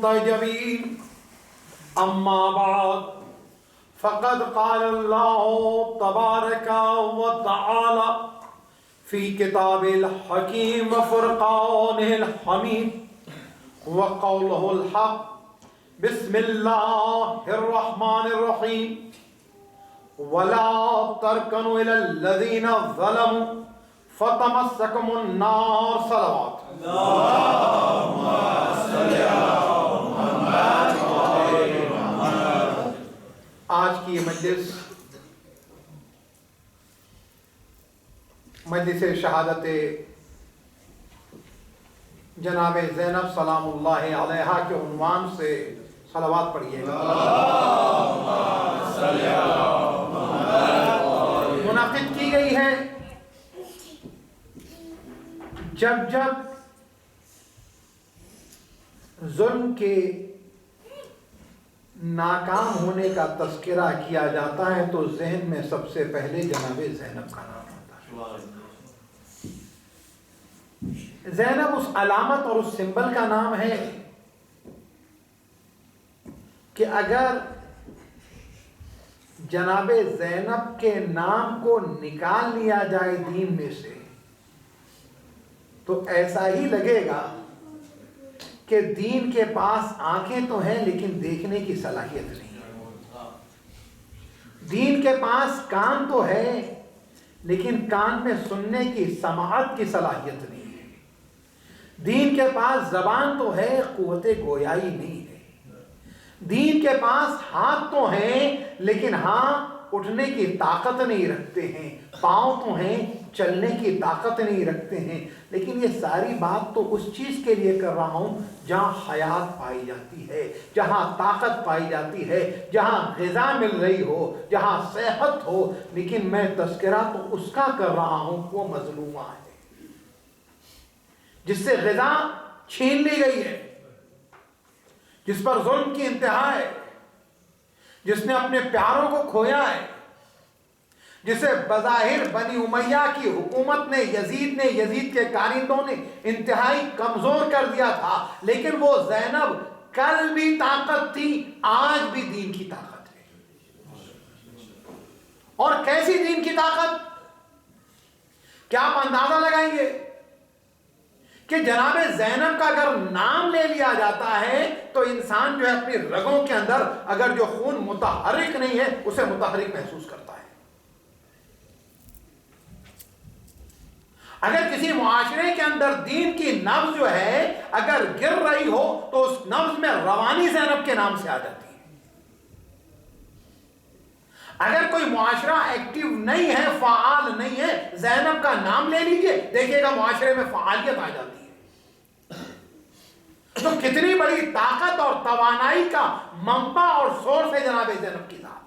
المنتجبين أما بعد فقد قال الله تبارك وتعالى في كتاب الحكيم وفرقانه الحميد وقوله الحق بسم الله الرحمن الرحيم ولا تركنوا إلى الذين ظلموا فتمسكم النار صلوات اللهم صل على محمد وعلى محمد. آج کی مجلس شہادت جناب زینب سلام اللہ علیہا کے عنوان سے صلوات پڑھیے گا. منعقد کی گئی ہے جب ظلم کے ناکام ہونے کا تذکرہ کیا جاتا ہے تو ذہن میں سب سے پہلے جناب زینب کا نام ہوتا ہے. زینب اس علامت اور اس سمبل کا نام ہے کہ اگر جناب زینب کے نام کو نکال لیا جائے دین میں سے تو ایسا ہی لگے گا کہ دین کے پاس آنکھیں تو ہیں لیکن دیکھنے کی صلاحیت نہیں ہے. دین کے پاس کان تو ہے لیکن کان میں سننے کی سماعت کی صلاحیت نہیں ہے. دین کے پاس زبان تو ہے قوت گویائی نہیں ہے. دین کے پاس ہاتھ تو ہیں لیکن اٹھنے کی طاقت نہیں رکھتے ہیں. پاؤں تو ہیں چلنے کی طاقت نہیں رکھتے ہیں. لیکن یہ ساری بات تو اس چیز کے لیے کر رہا ہوں جہاں حیات پائی جاتی ہے, جہاں طاقت پائی جاتی ہے, جہاں غذا مل رہی ہو, جہاں صحت ہو. لیکن میں تذکرہ تو اس کا کر رہا ہوں وہ مظلومہ ہے جس سے غذا چھین لی گئی ہے, جس پر ظلم کی انتہا ہے, جس نے اپنے پیاروں کو کھویا ہے, جسے بظاہر بنی امیہ کی حکومت نے یزید کے کارندوں نے انتہائی کمزور کر دیا تھا. لیکن وہ زینب کل بھی طاقت تھی, آج بھی دین کی طاقت ہے. اور کیسی دین کی طاقت, کیا آپ اندازہ لگائیں گے کہ جناب زینب کا اگر نام لے لیا جاتا ہے تو انسان جو ہے اپنی رگوں کے اندر اگر جو خون متحرک نہیں ہے اسے متحرک محسوس کرتا ہے. اگر کسی معاشرے کے اندر دین کی نبض جو ہے اگر گر رہی ہو تو اس نبض میں روانی زینب کے نام سے آ جاتی ہے. اگر کوئی معاشرہ ایکٹیو نہیں ہے, فعال نہیں ہے, زینب کا نام لے لیجئے دیکھیے گا معاشرے میں فعالیت آ جاتی ہے. تو کتنی بڑی طاقت اور توانائی کا منبع اور سورس ہے جناب زینب کی ذات.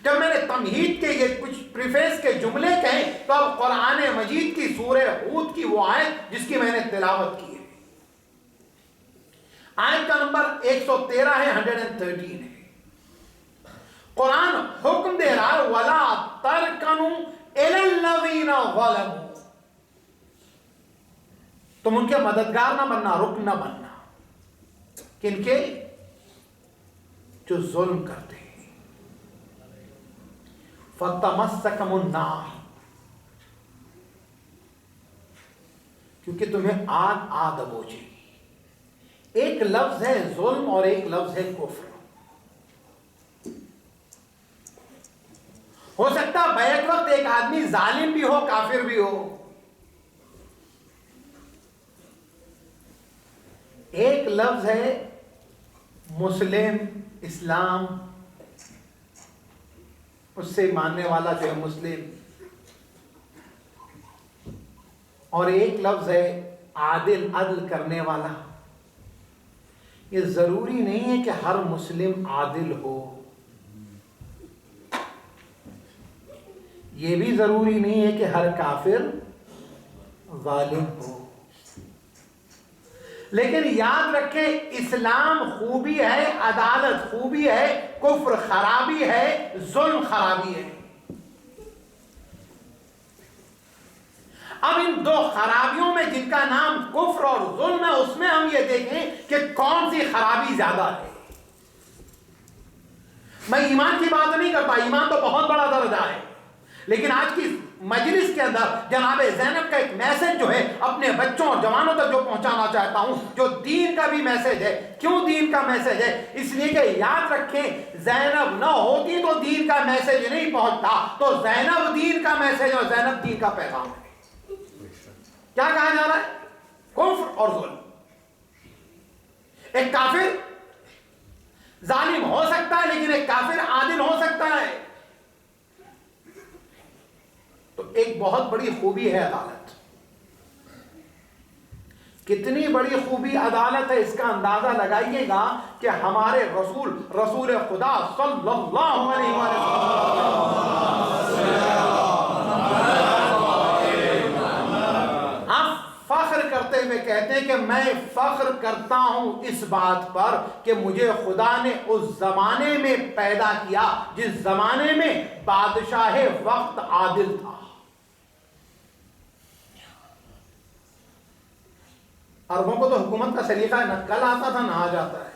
جب میں نے تمہید کے یہ کچھ پریفیس کے جملے کہیں تو اب قرآن مجید کی سورہ ہود کی وہ آیت جس کی میں نے تلاوت کی ہے, آیت کا نمبر 113 ہے, 113 ہے. قرآن حکم دے رہا ہے وَلَا تَرْكَنُوا إِلَى الَّذِينَ ظَلَمُوا, تم ان کے مددگار نہ بننا, رکن نہ بننا. کن کے؟ جو ظلم کرتے ہیں. فَتَمَسَّكَمُ النَّارِ, کیونکہ تمہیں آگ دبوچے گی. ایک لفظ ہے ظلم اور ایک لفظ ہے کفر. ہو سکتا ہے بیک وقت ایک آدمی ظالم بھی ہو, کافر بھی ہو. ایک لفظ ہے مسلم, اسلام, اس سے ماننے والا جو ہے مسلم, اور ایک لفظ ہے عادل, عدل کرنے والا. یہ ضروری نہیں ہے کہ ہر مسلم عادل ہو, یہ بھی ضروری نہیں ہے کہ ہر کافر ظالم ہو. لیکن یاد رکھیں اسلام خوبی ہے, عدالت خوبی ہے, کفر خرابی ہے, ظلم خرابی ہے. اب ان دو خرابیوں میں جن کا نام کفر اور ظلم ہے اس میں ہم یہ دیکھیں کہ کون سی خرابی زیادہ ہے. میں ایمان کی بات نہیں کرتا، ایمان تو بہت بڑا درجہ ہے، لیکن آج کی مجلس کے اندر جناب زینب کا ایک میسج جو ہے اپنے بچوں اور جوانوں تک جو پہنچانا چاہتا ہوں، جو دین کا بھی میسج ہے. کیوں دین کا میسج ہے؟ اس لیے کہ یاد رکھیں زینب نہ ہوتی تو دین کا میسج نہیں پہنچتا. تو زینب دین کا میسج اور زینب دین کا پیغام ہے. کیا کہا جا رہا ہے؟ کفر اور ظلم. ایک کافر ظالم ہو سکتا ہے لیکن ایک کافر عادل ہو سکتا ہے. تو ایک بہت بڑی خوبی ہے عدالت. کتنی بڑی خوبی عدالت ہے اس کا اندازہ لگائیے گا کہ ہمارے رسول خدا صلی اللہ علیہ وسلم فخر کرتے ہوئے کہتے ہیں کہ میں فخر کرتا ہوں اس بات پر کہ مجھے خدا نے اس زمانے میں پیدا کیا جس زمانے میں بادشاہ وقت عادل تھا. عربوں کو تو حکومت کا سلیقہ نہ کل آتا تھا نہ آ جاتا ہے.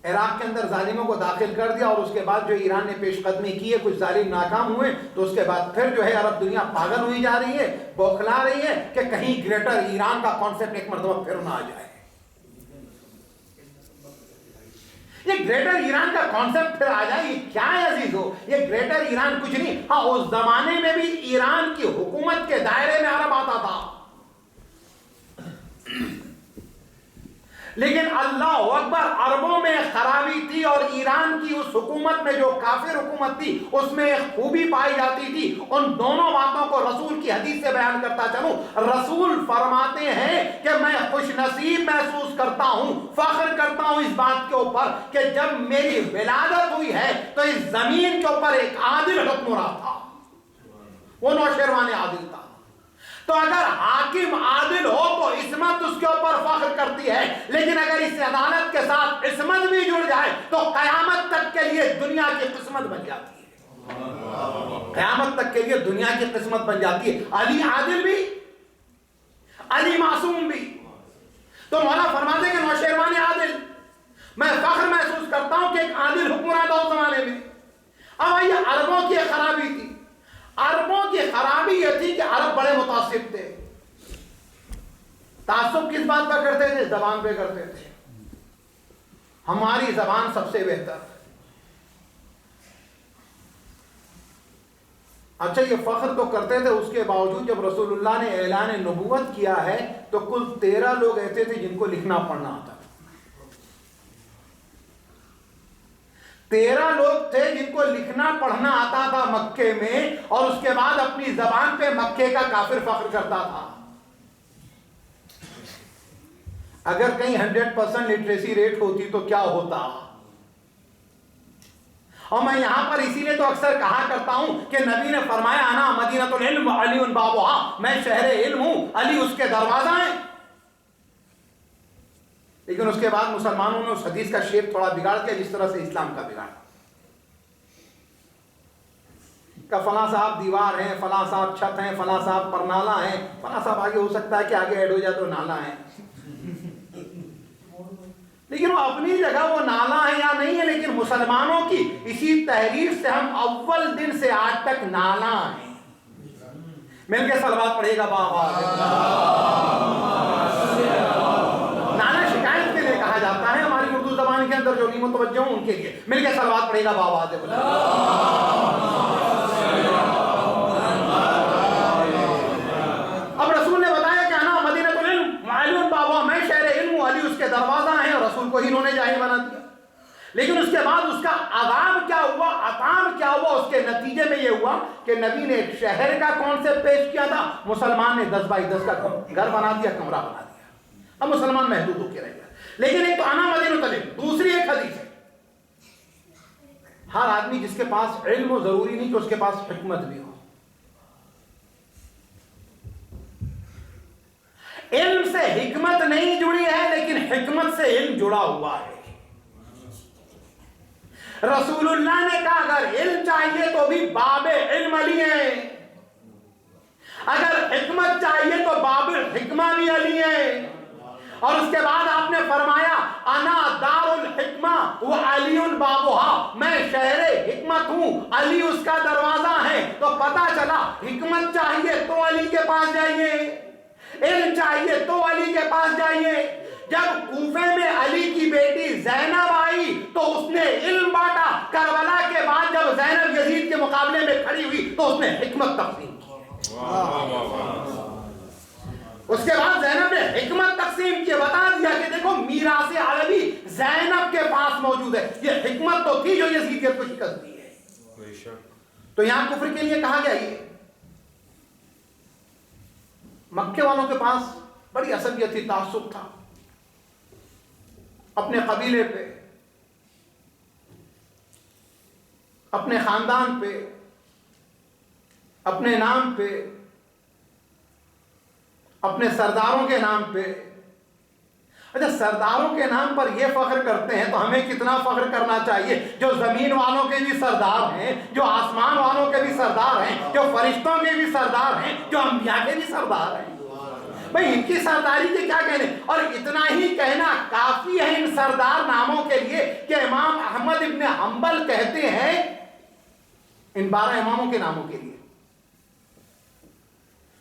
عراق کے اندر ظالموں کو داخل کر دیا اور اس کے بعد جو ایران نے پیش قدمی کی ہے، کچھ ظالم ناکام ہوئے تو اس کے بعد پھر جو ہے عرب دنیا پاگل ہوئی جا رہی ہے، بوکھلا رہی ہے کہ کہیں گریٹر ایران کا کانسیپٹ ایک مرتبہ پھر نہ آ جائے. یہ گریٹر ایران کا کانسیپٹ پھر آ جائے، یہ کیا ہے عزیزو؟ یہ گریٹر ایران کچھ نہیں. ہاں اس زمانے میں بھی ایران کی حکومت کے دائرے میں عرب آتا تھا، لیکن اللہ اکبر عربوں میں خرابی تھی اور ایران کی اس حکومت میں جو کافر حکومت تھی اس میں ایک خوبی پائی جاتی تھی. ان دونوں باتوں کو رسول کی حدیث سے بیان کرتا چلوں. رسول فرماتے ہیں کہ میں خوش نصیب محسوس کرتا ہوں، فخر کرتا ہوں اس بات کے اوپر کہ جب میری ولادت ہوئی ہے تو اس زمین کے اوپر ایک عادل حکمراں تھا، وہ نوشیروان عادل تھا. تو اگر حاکم عادل ہو تو عصمت اس کے اوپر فخر کرتی ہے، لیکن اگر اس عدالت کے ساتھ عصمت بھی جڑ جائے تو قیامت تک کے لیے دنیا کی قسمت بن جاتی ہے. قیامت تک کے لیے دنیا کی قسمت بن جاتی ہے. علی عادل بھی، علی معصوم بھی. تو مولا فرماتے کہ نوشیروان عادل، میں فخر محسوس کرتا ہوں کہ ایک عادل حکمراں تھا اس زمانے میں. اب آئیے عربوں کی خرابی تھی. عربوں کی خرابی یہ تھی کہ عرب بڑے متعصب تھے. تعصب کس بات پر کرتے تھے؟ زبان پہ کرتے تھے. ہماری زبان سب سے بہتر. اچھا یہ فخر تو کرتے تھے، اس کے باوجود جب رسول اللہ نے اعلان نبوت کیا ہے تو کل 13 لوگ ایسے تھے جن کو لکھنا پڑھنا آتا تھا. 13 لوگ تھے جن کو لکھنا پڑھنا آتا تھا مکے میں، اور اس کے بعد اپنی زبان پہ مکے کا کافر فخر کرتا تھا. اگر کہیں 100% لٹریسی ریٹ ہوتی تو کیا ہوتا؟ اور میں یہاں پر اسی لیے تو اکثر کہا کرتا ہوں کہ نبی نے فرمایا انا مدینۃ العلم علی بابها، میں شہر علم ہوں، علی اس کے دروازہ ہیں. لیکن اس کے بعد مسلمانوں نے اس حدیث کا شیپ تھوڑا بگاڑ دیا جس طرح سے اسلام کا بگاڑا کہ فلاں صاحب دیوار ہیں، فلاں صاحب چھت ہیں، فلاں صاحب پرنالا ہیں، فلاں صاحب آگے ہو سکتا ہے کہ آگے ایڈ ہو جائے تو نالا ہے. لیکن وہ اپنی جگہ وہ نالا ہے یا نہیں ہے، لیکن مسلمانوں کی اسی تحریر سے ہم اول دن سے آج تک نالا ہیں. مل کے صلوات پڑھے گا بابا. نالا شکایت کے لیے کہا جاتا ہے ہماری اردو زبان کے اندر، جو نہیں متوجہ ہوں ان کے لیے مل کے صلوات پڑھے گا بابا. اب رسول نے بتایا کہ انا مدینۃ العلم معلوم بابا، میں شہر علم ہوں، علی اس کے دروازہ ہیں، اور رسول کو ہی انہوں نے جاہل بنا دیا. لیکن اس کے بعد اس کا عذاب کیا ہوا، عطام کیا ہوا؟ اس کے نتیجے میں یہ ہوا کہ نبی نے ایک شہر کا کانسیپٹ پیش کیا تھا، مسلمان نے 10 بائی 10 کا گھر بنا دیا، کمرہ بنا دیا. اب مسلمان محدود ہو کے رہ گیا. لیکن ایک تو انا مدینۃ العلم، دوسری ایک حدیث ہے ہر آدمی جس کے پاس علم ہو ضروری نہیں کہ اس کے پاس حکمت بھی ہو. علم سے حکمت نہیں جڑی ہے لیکن حکمت سے علم جڑا ہوا ہے. رسول اللہ نے کہا اگر علم چاہیے تو بھی باب علم علی ہیں، اگر الحکمہ بھی علی ہے. اور اس کے بعد آپ نے فرمایا انا دار الحکمہ و علی بابوہا، میں شہر حکمت ہوں، علی اس کا دروازہ ہے. تو پتا چلا حکمت چاہیے تو علی کے پاس جائیے، علم چاہیے تو علی کے پاس جائیے. جب کوفے میں علی کی بیٹی زینب آئی تو اس نے علم بانٹا. کربلا کے بعد جب زینب یزید کے مقابلے میں کھڑی ہوئی تو اس نے حکمت تقسیم کی. اس کے بعد زینب نے حکمت تقسیم کی، بتا دیا کہ دیکھو میراث عربی زینب کے پاس موجود ہے. یہ حکمت تو تھی جو یزیدیت کو شکست دی ہے. تو یہاں کفر کے لیے کہا گیا یہ مکے والوں کے پاس بڑی عصبیت تھی، تعصب تھا اپنے قبیلے پہ، اپنے خاندان پہ، اپنے نام پہ، اپنے سرداروں کے نام پہ. اچھا سرداروں کے نام پر یہ فخر کرتے ہیں تو ہمیں کتنا فخر کرنا چاہیے جو زمین والوں کے بھی سردار ہیں، جو آسمان والوں کے بھی سردار ہیں، جو فرشتوں کے بھی سردار ہیں، جو انبیاء کے بھی سردار ہیں. بھئی ان کی سرداری کے کیا کہنے. اور اتنا ہی کہنا کافی ہے ان سردار ناموں کے لیے کہ امام احمد ابن حنبل کہتے ہیں ان 12 اماموں کے ناموں کے لیے.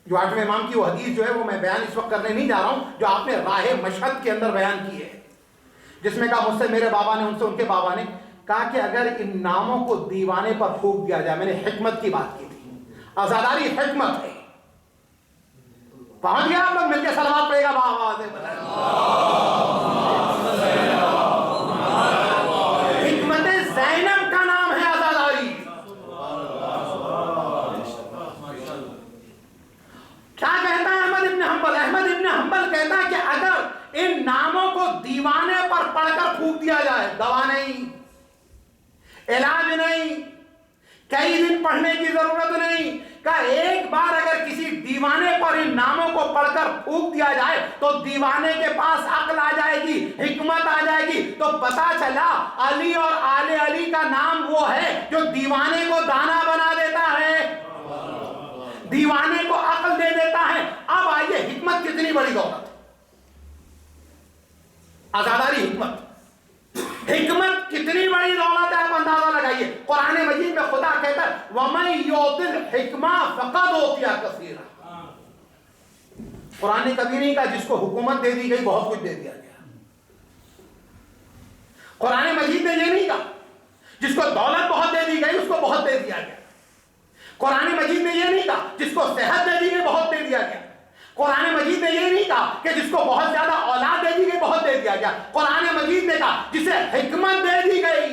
جو 8ویں امام کی وہ حدیث جو ہے وہ میں بیان اس وقت کرنے نہیں جا رہا ہوں، جو آپ نے راہ مشہد کے اندر بیان کی ہے، جس میں کہا مجھ سے میرے بابا نے، ان سے ان کے بابا نے کہا کہ اگر ان ناموں کو دیوانے پر پھونک دیا جائے. میں نے حکمت کی بات کی تھی، عزاداری حکمت ہے. پہنچ گیا آپ لوگ مل کے صلوات پڑے گا بابا سے. حکمت زینب کا نام ہے عزاداری. کیا کہتا ہے احمد ابن حنبل؟ احمد ابن حنبل کہتا ہے کہ اگر ان ناموں کو دیوانے پر پڑھ کر پھونک دیا جائے، دوا نہیں، علاج نہیں، کئی دن پڑھنے کی ضرورت نہیں، کہ ایک بار اگر کسی دیوانے پر ان ناموں کو پڑھ کر پھونک دیا جائے تو دیوانے کے پاس عقل آ جائے گی، حکمت آ جائے گی. تو پتا چلا علی اور آل علی کا نام وہ ہے جو دیوانے کو دانا بنا دیتا ہے، دیوانے کو عقل دے دیتا ہے. اب آئیے حکمت کتنی بڑی دولت، عزاداری حکمت، حکمت کتنی بڑی دولت ہے آپ اندازہ لگائیے. قرآن مجید میں خدا کہتا ہے وَمَن يُؤْتِ الْحِكْمَةَ فَقَدْ أُوتِيَ كَثِيرًا. قرآن نے کبھی نہیں کہا جس کو حکومت دے دی گئی بہت کچھ دے دیا گیا. قرآن مجید نے یہ نہیں کہا جس کو دولت بہت دے دی گئی اس کو بہت دے دیا گیا. قرآن مجید نے یہ نہیں کہا جس کو صحت دے دی گئی بہت دے دیا گیا. قرآن مجید نے یہ نہیں کہا کہ جس کو بہت زیادہ اولاد دے دی گئی بہت دے دیا گیا. قرآن مجید نے کہا جسے حکمت دے دی گئی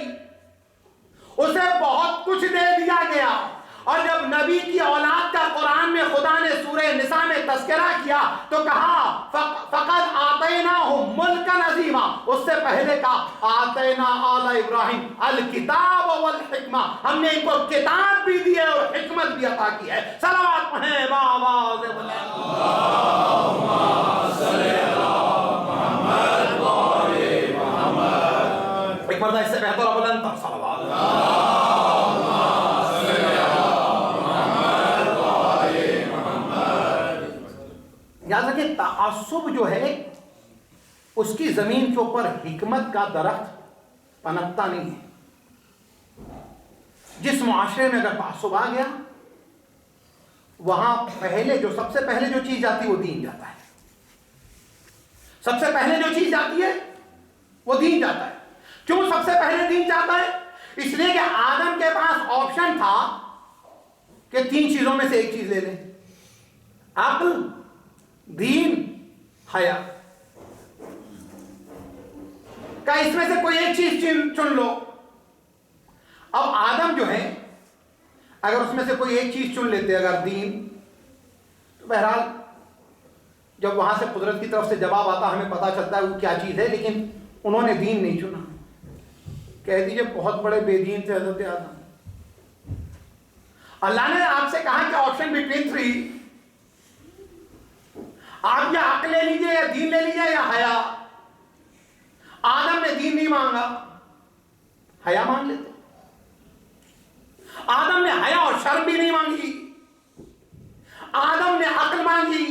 اسے بہت کچھ دے دیا گیا. اور جب نبی کی اولاد کا قرآن میں خدا نے سورہ نساء میں تذکرہ کیا تو کہا فقد آتیناہم ملکا عظیما. اس سے پہلے کہا آتینا آل ابراہیم الکتاب والحکمہ، ہم نے ان کو کتاب بھی دی ہے اور حکمت بھی عطا کی ہے. صلوات پڑھیں بآواز بلند. اللہم صلی علی محمد وآل محمد. ایک مرتبہ اس سے بہتر اور بلند تر صلوات. یاد رکھیں تعصب جو ہے اس کی زمین کے اوپر حکمت کا درخت پنپتا نہیں ہے. جس معاشرے میں اگر تعصب آ گیا وہاں پہلے جو سب سے پہلے جو چیز جاتی ہے وہ دین جاتا ہے. سب سے پہلے جو چیز جاتی ہے وہ دین جاتا ہے. کیوں سب سے پہلے دین جاتا ہے؟ اس لیے کہ آدم کے پاس آپشن تھا کہ 3 چیزوں میں سے ایک چیز لے لیں، عقل، دین، حیا. کہ اس میں سے کوئی ایک چیز چن لو. اب آدم جو ہے اگر اس میں سے کوئی ایک چیز چن لیتے اگر دین، تو بہرحال جب وہاں سے قدرت کی طرف سے جواب آتا ہمیں پتا چلتا ہے وہ کیا چیز ہے. لیکن انہوں نے دین نہیں چنا. کہہ دیجئے بہت بڑے بے دین تھے حضرت آدم. اللہ نے آپ سے کہا کہ آپشن بٹوین 3، آپ یا عقل لے لیجئے یا دین لے لیجئے یا حیا. آدم نے دین نہیں مانگا، حیا مانگ لیتے. آدم نے حیا اور شرم بھی نہیں مانگی، آدم نے عقل مانگی.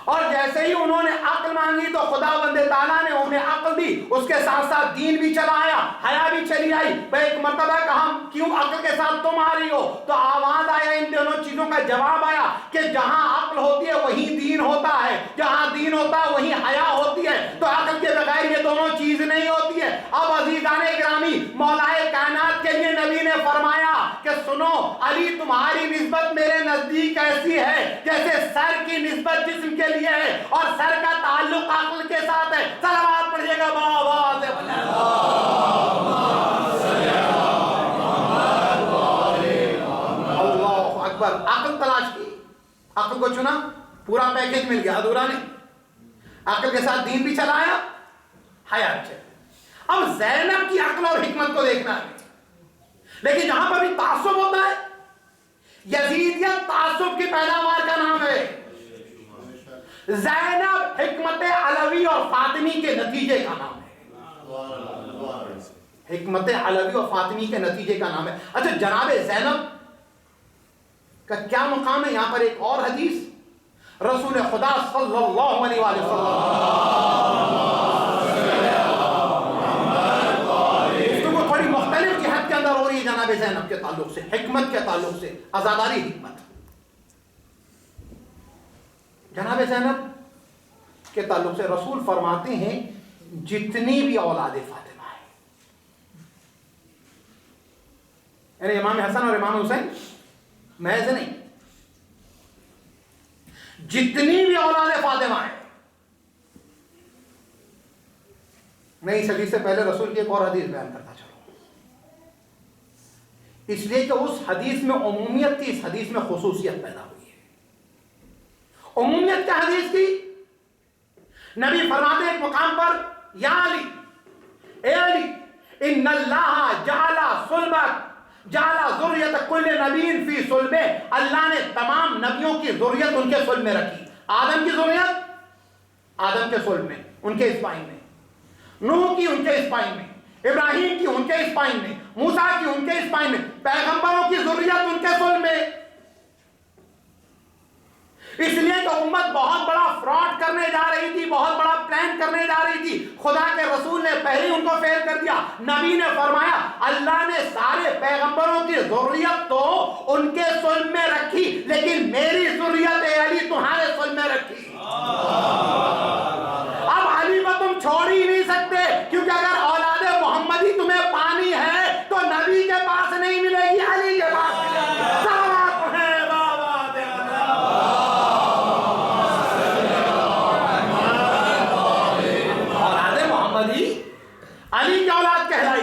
اور جیسے ہی انہوں نے عقل مانگی تو خداوند تعالیٰ نے انہیں عقل دی، اس کے ساتھ ساتھ دین بھی چلا آیا، حیا بھی چلی آئی۔ ایک مرتبہ کہا کیوں عقل کے ساتھ تم آ رہی ہو؟ تو آواز آیا، ان دونوں چیزوں کا جواب آیا کہ جہاں عقل ہوتی ہے وہیں دین ہوتا ہے، جہاں دین ہوتا ہے وہیں حیا ہوتی ہے، تو عقل کے بغیر یہ دونوں چیز نہیں ہوتی ہے۔ اب عزیزان گرامی، مولائے کائنات کے لیے نبی نے فرمایا کہ سنو علی، تمہاری نسبت میرے نزدیک ایسی ہے جیسے سر کی نسبت جسم کے لیے ہے، اور سر کا تعلق عقل کے ساتھ ہے۔ صلوات پڑھیے گا بابا سے اللہ اکبر۔ عقل تلاش کی، عقل کو چنا، پورا پیکج مل گیا، ادھورا نہیں۔ عقل کے ساتھ دین بھی چلایا، حیا بھی چلایا۔ اب زینب کی عقل اور حکمت کو دیکھنا ہے، لیکن جہاں پر بھی تعصب ہوتا ہے، یزیدیت تعصب کی پیداوار کا نام ہے۔ زینب حکمت علوی اور فاطمی کے نتیجے کا نام ہے، حکمت علوی اور فاطمی کے نتیجے کا نام ہے۔ اچھا، جناب زینب کا کیا مقام ہے؟ یہاں پر ایک اور حدیث رسول خدا صلی اللہ علیہ وسلم، تھوڑی مختلف جہت کے اندر ہو رہی ہے جناب زینب کے تعلق سے، حکمت کے تعلق سے، عزاداری حکمت۔ جناب زینب کے تعلق سے رسول فرماتے ہیں جتنی بھی اولاد فاطمہ ہے، یعنی امام حسن اور امام حسین محض نہیں، جتنی بھی اولاد فاطمہ ہے۔ میں اس حدیث سے پہلے رسول کی ایک اور حدیث بیان کرتا چلوں، اس لیے کہ اس حدیث میں عمومیت تھی، اس حدیث میں خصوصیت پیدا ہوئی ہے۔ عمومیت کیا حدیث کی؟ نبی فرماتے ہیں ایک مقام پر، یا علی، اے علی، ان اللہ جعل صلبک، جعل ذریت کل نبی فی صلبہ، اللہ نے تمام نبیوں کی ذریت ان کے صلب میں رکھی۔ آدم کی ذریت آدم کے صلب میں، ان کے اسپائن میں، نوح کی ان کے اسپائن میں، ابراہیم کی ان کے اسپائن میں، موسیٰ کی ان کے اسپائن میں، پیغمبروں کی ذریت ان کے صلب میں۔ اس لیے کہ امت بہت بڑا فراڈ کرنے جا رہی تھی، بہت بڑا پلان کرنے جا رہی تھی، خدا کے رسول نے پہلے ان کو فیل کر دیا۔ نبی نے فرمایا اللہ نے سارے پیغمبروں کی ذریت تو ان کے صلب میں رکھی، لیکن میری ذریت اے علی تمہارے صلب میں رکھی۔ اب علی کو تم چھوڑ ہی نہیں سکتے، کیونکہ اگر اولاد محمدی تمہیں پانی ہے تو نبی کے پاس نہیں ملے گی، علی کے پاس ملے گی۔ علی کی اولاد کہلائی،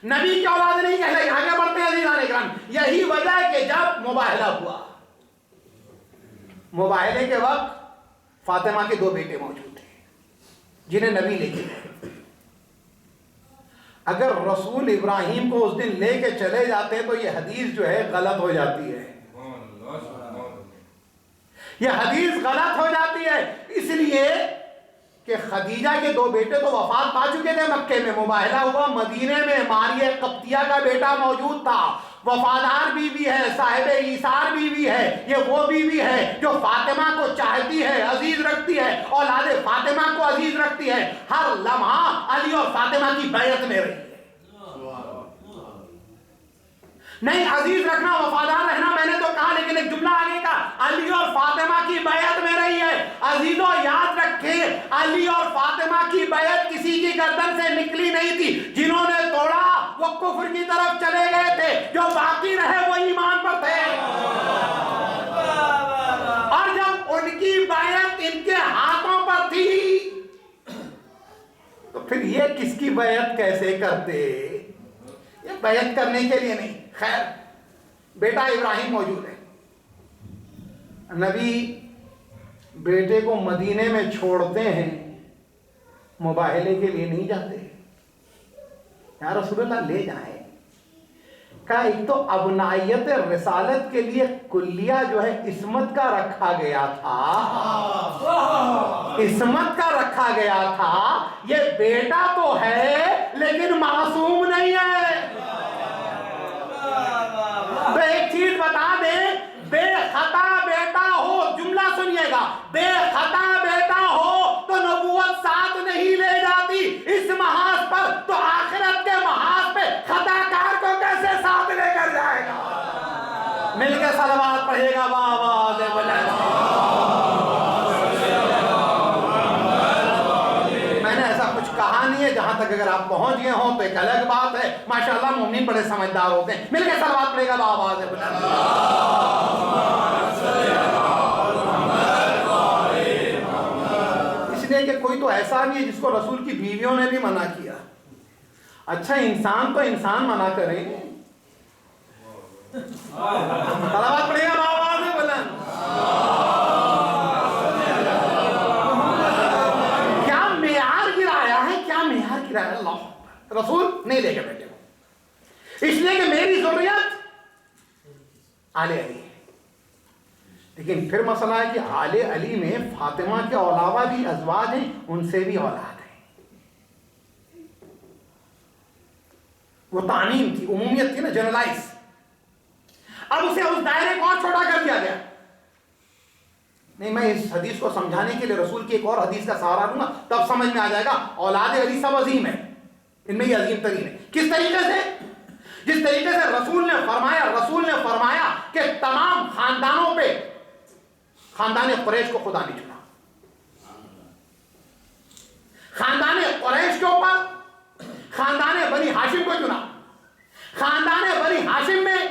نبی کی اولاد نہیں کہلائی۔ آگے بڑھتے ہیں عزیزان اکرام، یہی وجہ ہے کہ جب مباہلہ ہوا، مباہلے کے وقت فاطمہ کے دو بیٹے موجود تھے جنہیں نبی لے کے گئے۔ اگر رسول ابراہیم کو اس دن لے کے چلے جاتے تو یہ حدیث جو ہے غلط ہو جاتی ہے، یہ حدیث غلط ہو جاتی ہے، اس لیے کہ خدیجہ کے دو بیٹے تو وفات پا چکے تھے مکے میں، مباہلہ ہوا مدینے میں، ماریہ قبطیہ کا بیٹا موجود تھا، وفادار بیوی ہے، صاحب ایثار بیوی ہے، یہ وہ بیوی ہے جو فاطمہ کو چاہتی ہے، عزیز رکھتی ہے، اولاد فاطمہ کو عزیز رکھتی ہے، ہر لمحہ علی اور فاطمہ کی بیعت میں رہی ہے۔ نہیں، عزیز رکھنا، وفادار رہنا میں نے تو کہا، لیکن ایک جملہ آگے کا، علی اور فاطمہ کی بیعت میں رہی ہے۔ عزیزوں یاد رکھیں، علی اور فاطمہ کی بیعت کسی کی گردن سے نکلی نہیں تھی، جنہوں نے توڑا وہ کفر کی طرف چلے گئے تھے، جو باقی رہے وہ ایمان پر تھے۔ اور جب ان کی بیعت ان کے ہاتھوں پر تھی تو پھر یہ کس کی بیعت کیسے کرتے؟ یہ بیعت کرنے کے لیے نہیں۔ خیر، بیٹا ابراہیم موجود ہے، نبی بیٹے کو مدینے میں چھوڑتے ہیں، مباہلے کے لیے نہیں جاتے۔ یا رسول اللہ لے جائیں، کہا ایک تو ابنائیت رسالت کے لیے کلیہ جو ہے عصمت کا رکھا گیا تھا، عصمت کا رکھا گیا تھا، یہ بیٹا تو ہے لیکن معصوم نہیں ہے۔ تو ایک چیز بتا دیں، بے خطا بیٹا ہو، جملہ سنیے لے گا. بے خطا بیٹا ہو تو نبوت ساتھ نہیں لے جاتی. اس محاذ پر تو آخرت کے محاذ پہ خطا کار کو کیسے ساتھ لے کر جائے گا؟ مل کے صلوات پڑھے گا بابا دے بلند. میں نے ایسا کچھ کہا نہیں ہے، جہاں تک اگر آپ پہنچ گئے ہوں تو ایک الگ بات ہے. ماشاءاللہ مومنین بڑے سمجھدار ہوتے ہیں. مل کے صلوات پڑھے گا بابا دے بلند. اس لیے کہ کوئی تو ایسا نہیں ہے جس کو رسول کی بیویوں نے بھی منع کیا. اچھا انسان تو انسان منع کریں. صلوات پڑھے گا بابا دے بلند. کیا معیار گرایا ہے، کیا معیار گرایا. اللہ رسول نہیں لے کے بیٹھے ہو، اس لیے کہ میری ضروریت آل علی ہے. لیکن پھر مسئلہ ہے کہ آل علی میں فاطمہ کے علاوہ بھی ازواج ہیں، ان سے بھی اولاد ہیں. وہ تعمیم تھی، عمومیت تھی نا، جنرلائز. اب اسے اس دائرے کو اور چھوٹا کر دیا گیا. نہیں، میں اس حدیث کو سمجھانے کے لیے رسول کی ایک اور حدیث کا سہارا لوں گا، تب سمجھ میں آ جائے گا. اولاد علی سب عظیم ہے، ان میں یہ عظیم ترین ہے. کس طریقے سے؟ جس طریقے سے رسول نے فرمایا کہ تمام خاندانوں پہ خاندان قریش کو خدا نے چنا. خاندان قریش کے اوپر خاندان بنی ہاشم کو چنا. خاندان بنی ہاشم میں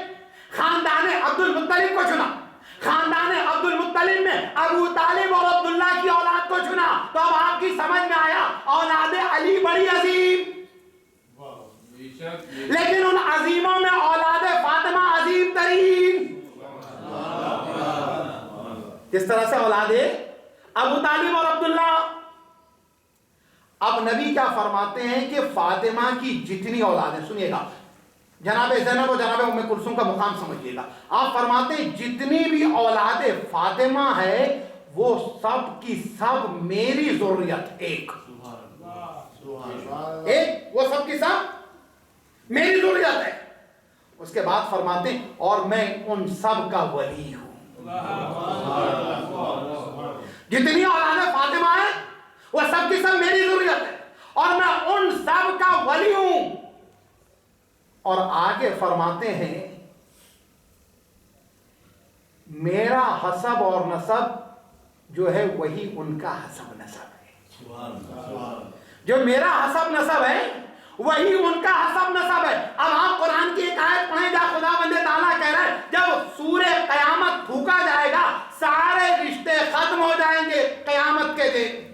خاندان عبد المطلب کو چنا. خاندان عبد المطلب میں ابو طالب اور عبداللہ کی اولاد کو چنا. تو اب آپ کی سمجھ میں آیا اولاد علی بڑی عظیم، لیکن ان عظیموں میں اولاد فاطمہ عظیم ترین. جس طرح سے اولاد ابو طالب اور عبداللہ. اب نبی کیا فرماتے ہیں کہ فاطمہ کی جتنی اولاد ہیں، سنیے گا، جناب زینب اور جناب ام کلثوم کا مقام سمجھیے گا. آپ فرماتے ہیں جتنی بھی اولاد فاطمہ ہے وہ سب کی سب میری ضروریت ایک، وہ سب کی سب میری ضروریت ہے. اس کے بعد فرماتے ہیں اور میں ان سب کا ولی ہوں. جتنی اولاد فاطمہ ہے وہ سب کی سب میری ضروریت ہے اور میں ان سب کا ولی ہوں. اور آگے فرماتے ہیں میرا حسب اور نسب جو ہے وہی ان کا حسب نسب ہے. جو میرا حسب نسب ہے وہی ان کا حسب نسب ہے. اب آپ قرآن کی ایک آیت پڑھیں جہاں خدا بند تعالیٰ کہہ رہا ہے جب سورہ قیامت پھونکا جائے گا سارے رشتے ختم ہو جائیں گے. قیامت کے دن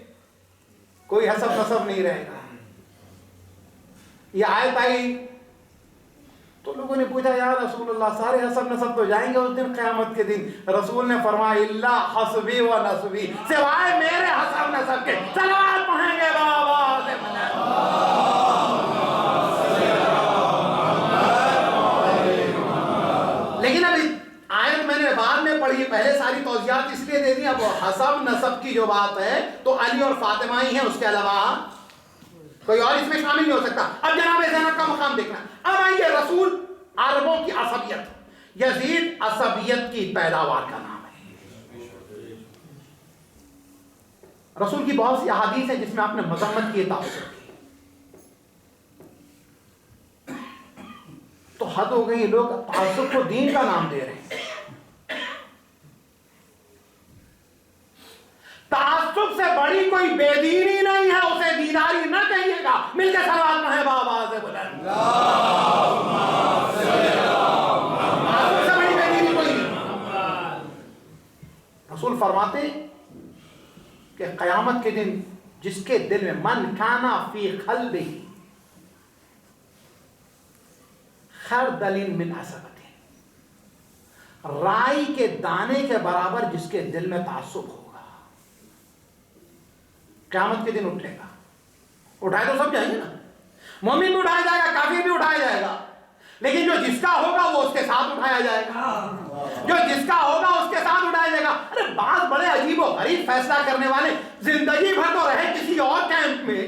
کوئی حسب نسب نہیں رہے گا. یہ آیت آئی تو لوگوں نے پوچھا یا رسول اللہ سارے حسب نسب تو جائیں گے اس دن قیامت کے دن. رسول نے فرمایا اللہ حسبی و نسبی، سوائے میرے حسب نسب کے. صلوات پڑھیں گے بابا. لیکن اب آیت میں نے بعد میں پڑھی، پہلے ساری توضیحات اس لیے دے دی. اب حسب نسب کی جو بات ہے تو علی اور فاطمہ ہی ہیں، اس کے علاوہ کوئی اور اس میں شامل نہیں ہو سکتا. اب جناب زینب کا مقام دیکھنا. اب آئیے رسول عربوں کی عصبیت. یزید عصبیت کی پیداوار کا نام ہے. رسول کی بہت سی احادیث ہیں جس میں آپ نے مذمت کی، تعصب کی. تو حد ہو گئی، لوگ تعصب کو دین کا نام دے رہے ہیں. تعصب سے بڑی کوئی بے دینی نہیں ہے، اسے دینداری نہ کہیے گا. مل کے صلوات پڑھیں بابا سے بلند. تعصب سے بڑی بے دینی کوئی نہیں. رسول فرماتے کہ قیامت کے دن جس کے دل میں من کانا فی قلبہ خردل من عصبۃ، رائی کے دانے کے برابر جس کے دل میں تعصب ہوگا، قیامت کے دن اٹھے گا. اٹھائے تو سب جائیں گے نا، مومن بھی اٹھایا جائے گا، کافر بھی اٹھایا جائے گا، لیکن جو جس کا ہوگا وہ اس کے ساتھ اٹھایا جائے گا. جو جس کا ہوگا اس کے ساتھ اٹھایا جائے گا. ارے بعض بڑے عجیب و غریب فیصلہ کرنے والے زندگی بھر تو رہے کسی اور کیمپ میں،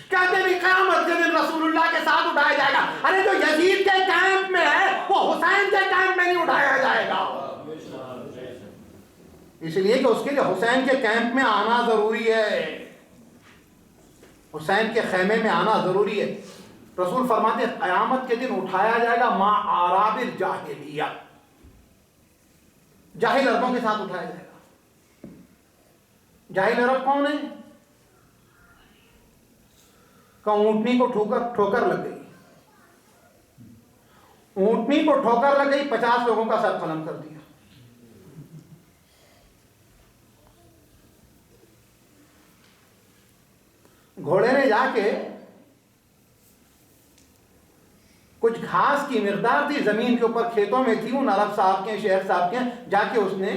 کہتے بھی قیامت کے دن رسول اللہ کے ساتھ اٹھایا جائے گا. ارے جو یزید کے کیمپ میں ہے وہ حسین کے کیمپ میں نہیں اٹھایا جائے گا. اس لیے کہ اس کے لیے حسین کے کیمپ میں آنا ضروری ہے، حسین کے خیمے میں آنا ضروری ہے۔ رسول فرماتے ہیں قیامت کے دن اٹھایا جائے گا ما اعراب الجاہلیہ، جاہل عربوں کے ساتھ اٹھایا جائے گا۔ جاہل عرب کون ہے؟ کہ اونٹنی کو ٹھوکر لگ گئی، اونٹنی کو ٹھوکر لگ گئی، 50 لوگوں کا سر قلم کر دیا۔ گھوڑے نے جا کے کچھ گھاس کی مقدار تھی زمین کے اوپر، کھیتوں میں تھی، ان عرب صاحب کے شیخ صاحب کے، جا کے اس نے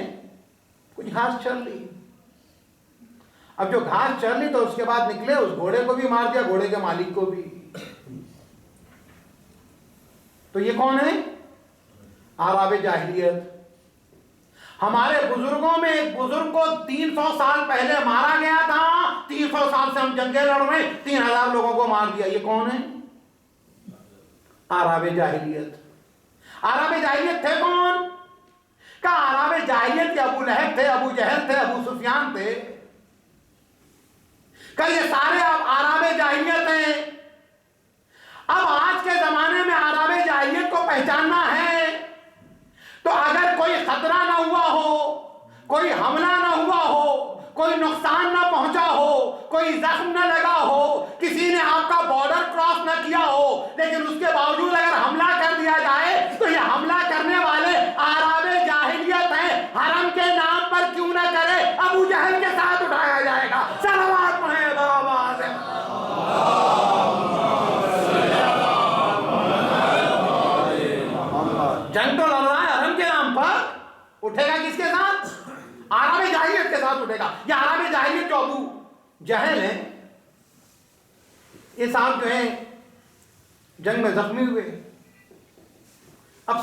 کچھ گھاس چر لی۔ اب جو گھاس چر لی تو اس کے بعد نکلے، اس گھوڑے کو بھی مار دیا، گھوڑے کے مالک کو بھی۔ تو یہ کون ہے؟ اعراب جاہلیت۔ ہمارے بزرگوں میں ایک بزرگ کو 300 سال پہلے مارا گیا تھا، 300 سال سے ہم جنگیں لڑ رہے ہیں، 3000 لوگوں کو مار دیا۔ یہ کون ہے؟ اعراب جاہلیت۔ اعراب جاہلیت تھے کون؟ کہ اعراب جاہلیت کے ابو لہب تھے، ابو جہل تھے، ابو سفیان تھے، کہ یہ سارے اب اعراب جاہلیت ہیں۔ اب آج کے زمانے میں اعراب جاہلیت کو پہچاننا ہے تو اگر کوئی خطرہ نہ ہوا ہو، کوئی حملہ نہ ہوا ہو، کوئی نقصان نہ پہنچا ہو، کوئی زخم نہ لگا ہو، کسی نے آپ کا بارڈر کراس نہ کیا ہو، لیکن اس کے باوجود اگر حملہ کر دیا جائے تو یہ حملہ کرنے والے اعراب جاہلیت ہیں۔ حرم کے نام پر کیوں نہ کرے، ابو جہل کے ساتھ اٹھایا جائے گا۔ صلوات پڑھیں بابا سے۔ جنگ تو لڑ رہا ہے حرم کے نام پر، اٹھے گا کس کے ساتھ؟ اعراب جاہلیت کے ساتھ اٹھے گا۔ یہ اعراب جاہلیت جو ابو جہل ہیں، یہ صاحب جو ہیں جنگ میں زخمی ہوئے، اب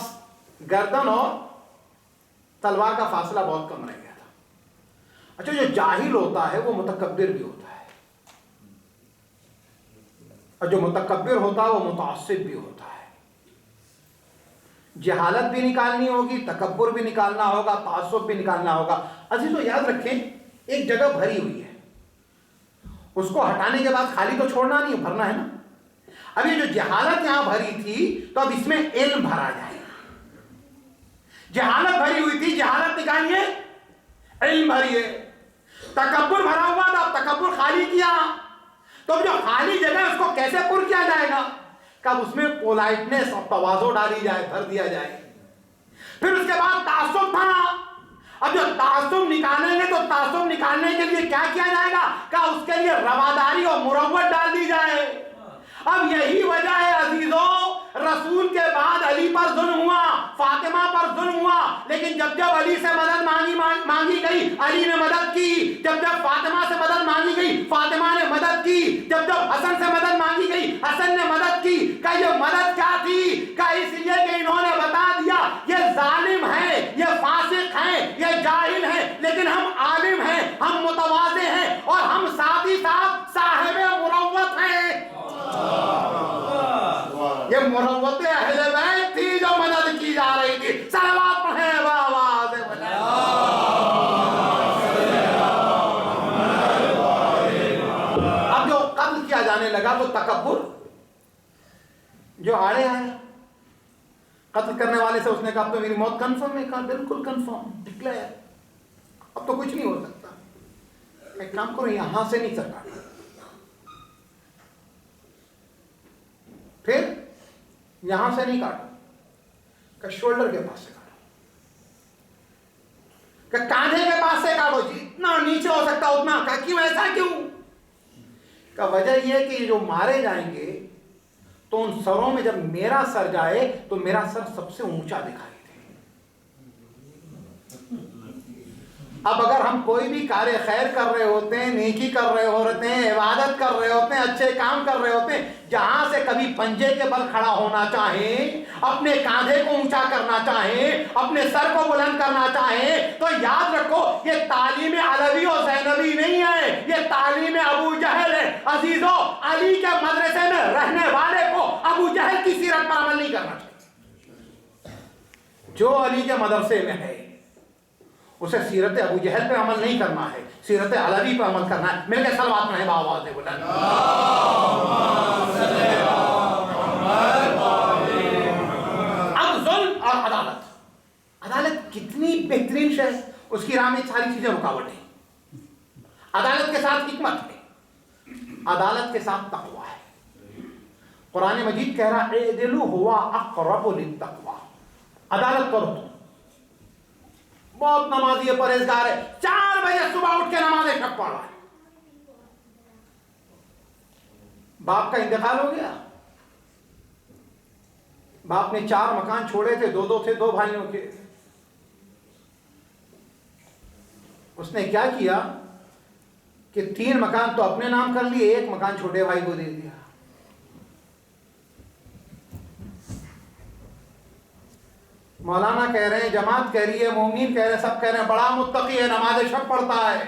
گردن اور تلوار کا فاصلہ بہت کم رہ گیا تھا۔ اچھا، جو جاہل ہوتا ہے وہ متکبر بھی ہوتا ہے، اور جو متکبر ہوتا ہے وہ متعصب بھی ہوتا ہے۔ جہالت بھی نکالنی ہوگی، تکبر بھی نکالنا ہوگا، تعصب بھی نکالنا ہوگا۔ عزیزو یاد رکھیں، ایک جگہ بھری ہوئی ہے، اس کو ہٹانے کے بعد خالی تو چھوڑنا نہیں، بھرنا ہے نا۔ اب یہ جو جہالت یہاں بھری تھی تو اب اس میں علم بھرا جائے گا۔ جہالت بھری ہوئی تھی، جہالت نکالیے، علم بھریے۔ تکبر بھرا ہوا تھا، اب تکبر خالی کیا، تو اب جو خالی جگہ ہے اس کو کیسے پر کیا جائے گا؟ کب اس میں پولائٹنس اور تواضع ڈالی جائے، بھر دیا جائے۔ پھر اس کے بعد تعصب تھا۔ اب جو تعصب نکالیں گے تو تعصب نکالنے کے لیے کیا کیا جائے گا؟ کہ اس کے لیے رواداری اور مروت ڈال دی جائے۔ اب یہی وجہ ہے عزیزو، رسول کے بعد علی پر ظلم ہوا، فاطمہ پر ظلم ہوا، لیکن جب جب علی سے مدد مانگی گئی علی نے مدد کی، جب جب فاطمہ سے مدد مانگی گئی فاطمہ نے مدد کی، جب جب حسن سے مدد مانگی گئی حسن نے مدد کی۔ کہ یہ مدد کیا تھی؟ کہ اس لیے کہ انہوں نے بتا دیا یہ ظالم ہیں، یہ فاسق ہیں، یہ جاہل ہیں، لیکن ہم عالم ہیں، ہم متواضع ہیں، اور ہم ساتھ ہی ساتھ صاحب مروت ہیں۔ یہ مروت اہل بیت تھی جو مدد کی جا رہی تھی۔ صلوات پڑھیں بابا سے بجائے۔ اب جو قتل کیا جانے لگا تو تکبر جو آڑے آیا، قتل کرنے والے سے اس نے کہا اب تو میری موت کنفرم ہے، کہا بالکل کنفرم، ڈکلیئر، اب تو کچھ نہیں ہو سکتا۔ ایک کام کرو، یہاں سے نہیں سکتا، پھر یہاں سے نہیں کاٹو، کہ شولڈر کے پاس سے کاٹو، کہ کاندھے کے پاس سے کاٹو، جتنا نیچے ہو سکتا اتنا۔ کہ کیوں ایسا کیوں؟ کہ وجہ یہ ہے کہ جو مارے جائیں گے تو ان سروں میں جب میرا سر جائے تو میرا سر سب سے اونچا دکھائی دے۔ اب اگر ہم کوئی بھی کار خیر کر رہے ہوتے ہیں، نیکی کر رہے ہوتے ہیں، عبادت کر رہے ہوتے ہیں، اچھے کام کر رہے ہوتے ہیں، جہاں سے کبھی پنجے کے بل کھڑا ہونا چاہیں، اپنے کاندھے کو اونچا کرنا چاہیں، اپنے سر کو بلند کرنا چاہیں، تو یاد رکھو یہ تعلیم علوی اور زینبی نہیں ہے، یہ تعلیم ابو جہل ہے۔ عزیزو، علی کے مدرسے میں رہنے والے کو ابو جہل کی سیرت پر عمل نہیں کرنا چاہیے۔ جو علی کے مدرسے میں ہے اسے سیرت ابو جہل پہ عمل نہیں کرنا ہے، سیرت علوی پہ عمل کرنا ہے۔ مل کے صلوات پڑھیں آواز سے بلند۔ اب ظلم اور عدالت، عدالت کتنی بہترین شے، اس کی راہ میں ساری چیزیں رکاوٹ ہیں۔ عدالت کے ساتھ حکمت ہے، عدالت کے ساتھ تقوی ہے۔ قرآن مجید کہہ رہا ہے اعدلوا ہوا اقرب للتقوی، عدالت کرو تم۔ بہت نمازی پرہیزگار ہے، 4 بجے صبح اٹھ کے نماز شب پڑھ رہا ہے، باپ کا انتقال ہو گیا، باپ نے 4 مکان چھوڑے تھے، 2 تھے 2 بھائیوں کے، اس نے کیا کیا کہ 3 مکان تو اپنے نام کر لیے، 1 مکان چھوٹے بھائی کو دے دیا۔ مولانا کہہ رہے ہیں، جماعت کہہ رہی ہے، مومنین کہہ رہے ہیں، سب کہہ رہے ہیں بڑا متقی ہے، نماز شب پڑھتا ہے۔